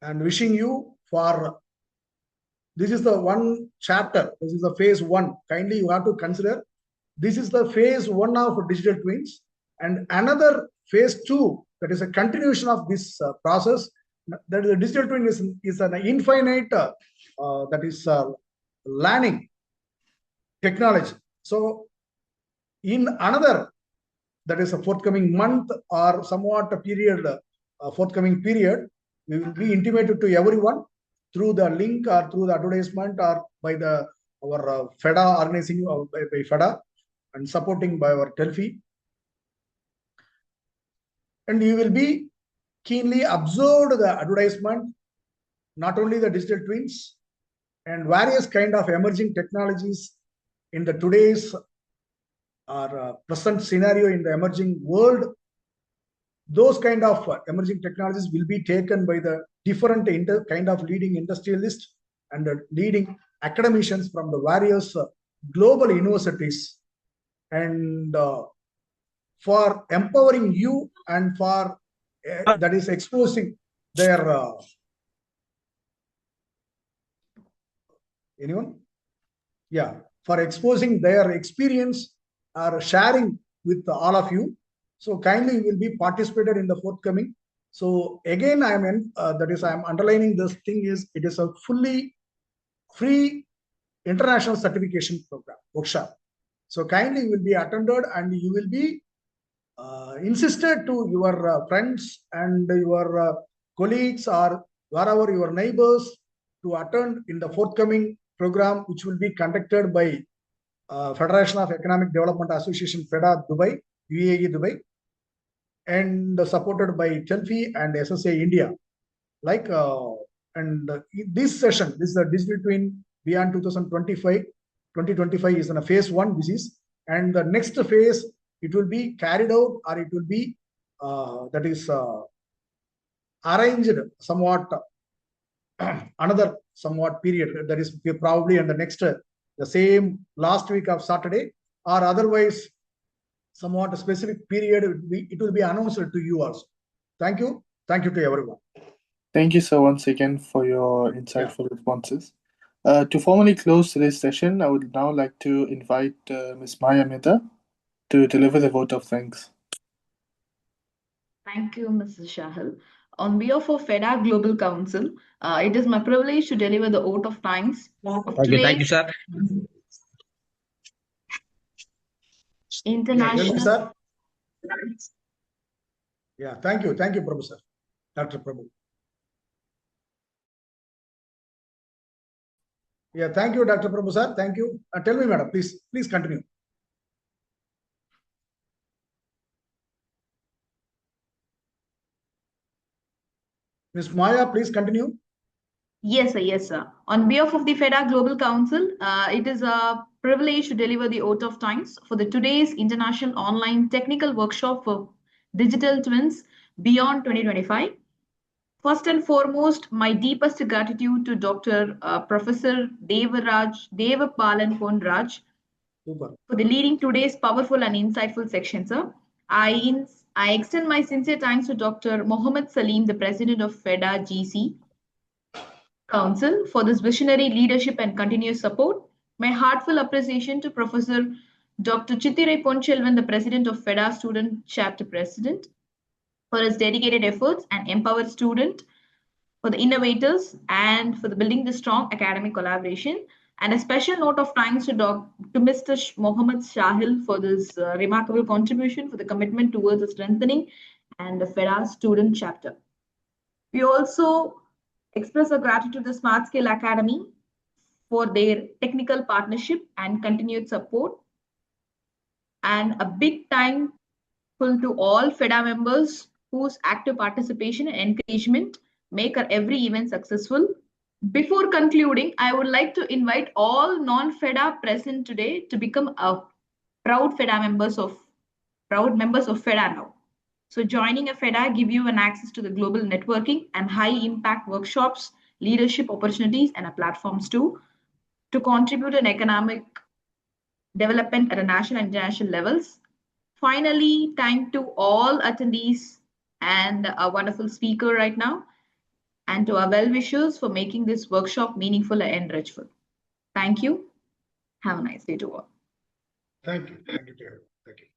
and wishing you for this is the one chapter. This is the phase one. Kindly, you have to consider this is the phase one of digital twins, and another phase two that is a continuation of this process. That is the digital twin is an infinite that is learning technology. So in another that is a forthcoming month or somewhat a period, forthcoming period, we will be intimated to everyone through the link or through the advertisement or by our Feda organizing by Feda and supporting by our Telfi. And you will be keenly observed the advertisement, not only the digital twins and various kind of emerging technologies in the today's or present scenario in the emerging world. Those kind of emerging technologies will be taken by the different kind of leading industrialists and leading academicians from the various global universities, and for empowering you and for that is exposing their anyone? Yeah, for exposing their experience or sharing with all of you. So kindly will be participated in the forthcoming. So again, I am underlining this thing is it is a fully free international certification program workshop. So kindly will be attended and you will be insisted to your friends and your colleagues or wherever your neighbors to attend in the forthcoming program, which will be conducted by Federation of Economic Development Association, Feda, Dubai, UAE, Dubai, and supported by Telfi and SSA India. Like, and this session, this is a digital twin beyond 2025. 2025 is in a phase one, this is, and the next phase, it will be carried out or it will be, that is arranged somewhat, another somewhat period, that is probably in the next, the same last week of Saturday, or otherwise somewhat a specific period, it will be announced to you also. Thank you. Thank you to everyone. Thank you, sir, once again for your insightful responses. To formally close today's session, I would now like to invite Ms. Maya Mehta to deliver the vote of thanks. Thank you, Mrs. Shahil. On behalf of Feda Global Council, it is my privilege to deliver the vote of thanks of Thank you, today's sir. international. Sir. Yeah, thank you, Prabhu sir, Dr. Prabhu. Yeah, thank you, Dr. Prabhu sir. Thank you. Tell me, madam, please continue. Ms. Maya, please continue. Yes, sir. Yes, sir. On behalf of the Feda Global Council, it is a privilege to deliver the oath of thanks for the today's international online technical workshop for digital twins beyond 2025. First and foremost, my deepest gratitude to Dr. Professor Devapalan Ponraj for the leading today's powerful and insightful section, sir. I extend my sincere thanks to Dr. Mohammed Salim, the President of Feda GC Council, for this visionary leadership and continuous support. My heartfelt appreciation to Professor Dr. Chittirai Ponchelvan, the President of Feda Student Chapter President, for his dedicated efforts and empowered student, for the innovators, and for the building the strong academic collaboration. And a special note of thanks to Mr. Mohammed Shahil for this remarkable contribution for the commitment towards the strengthening and the Feda student chapter. We also express our gratitude to the Smart Scale Academy for their technical partnership and continued support. And a big thankful to all Feda members whose active participation and encouragement make our every event successful. Before concluding, I would like to invite all non-Feda present today to become a proud members of Feda now. So joining a Feda give you an access to the global networking and high impact workshops, leadership opportunities, and platforms too, to contribute in economic development at a national and international levels. Finally, thank to all attendees and a wonderful speaker right now, and to our well-wishers for making this workshop meaningful and enrichful. Thank you. Have a nice day to all. Thank you. Thank you, Thank you.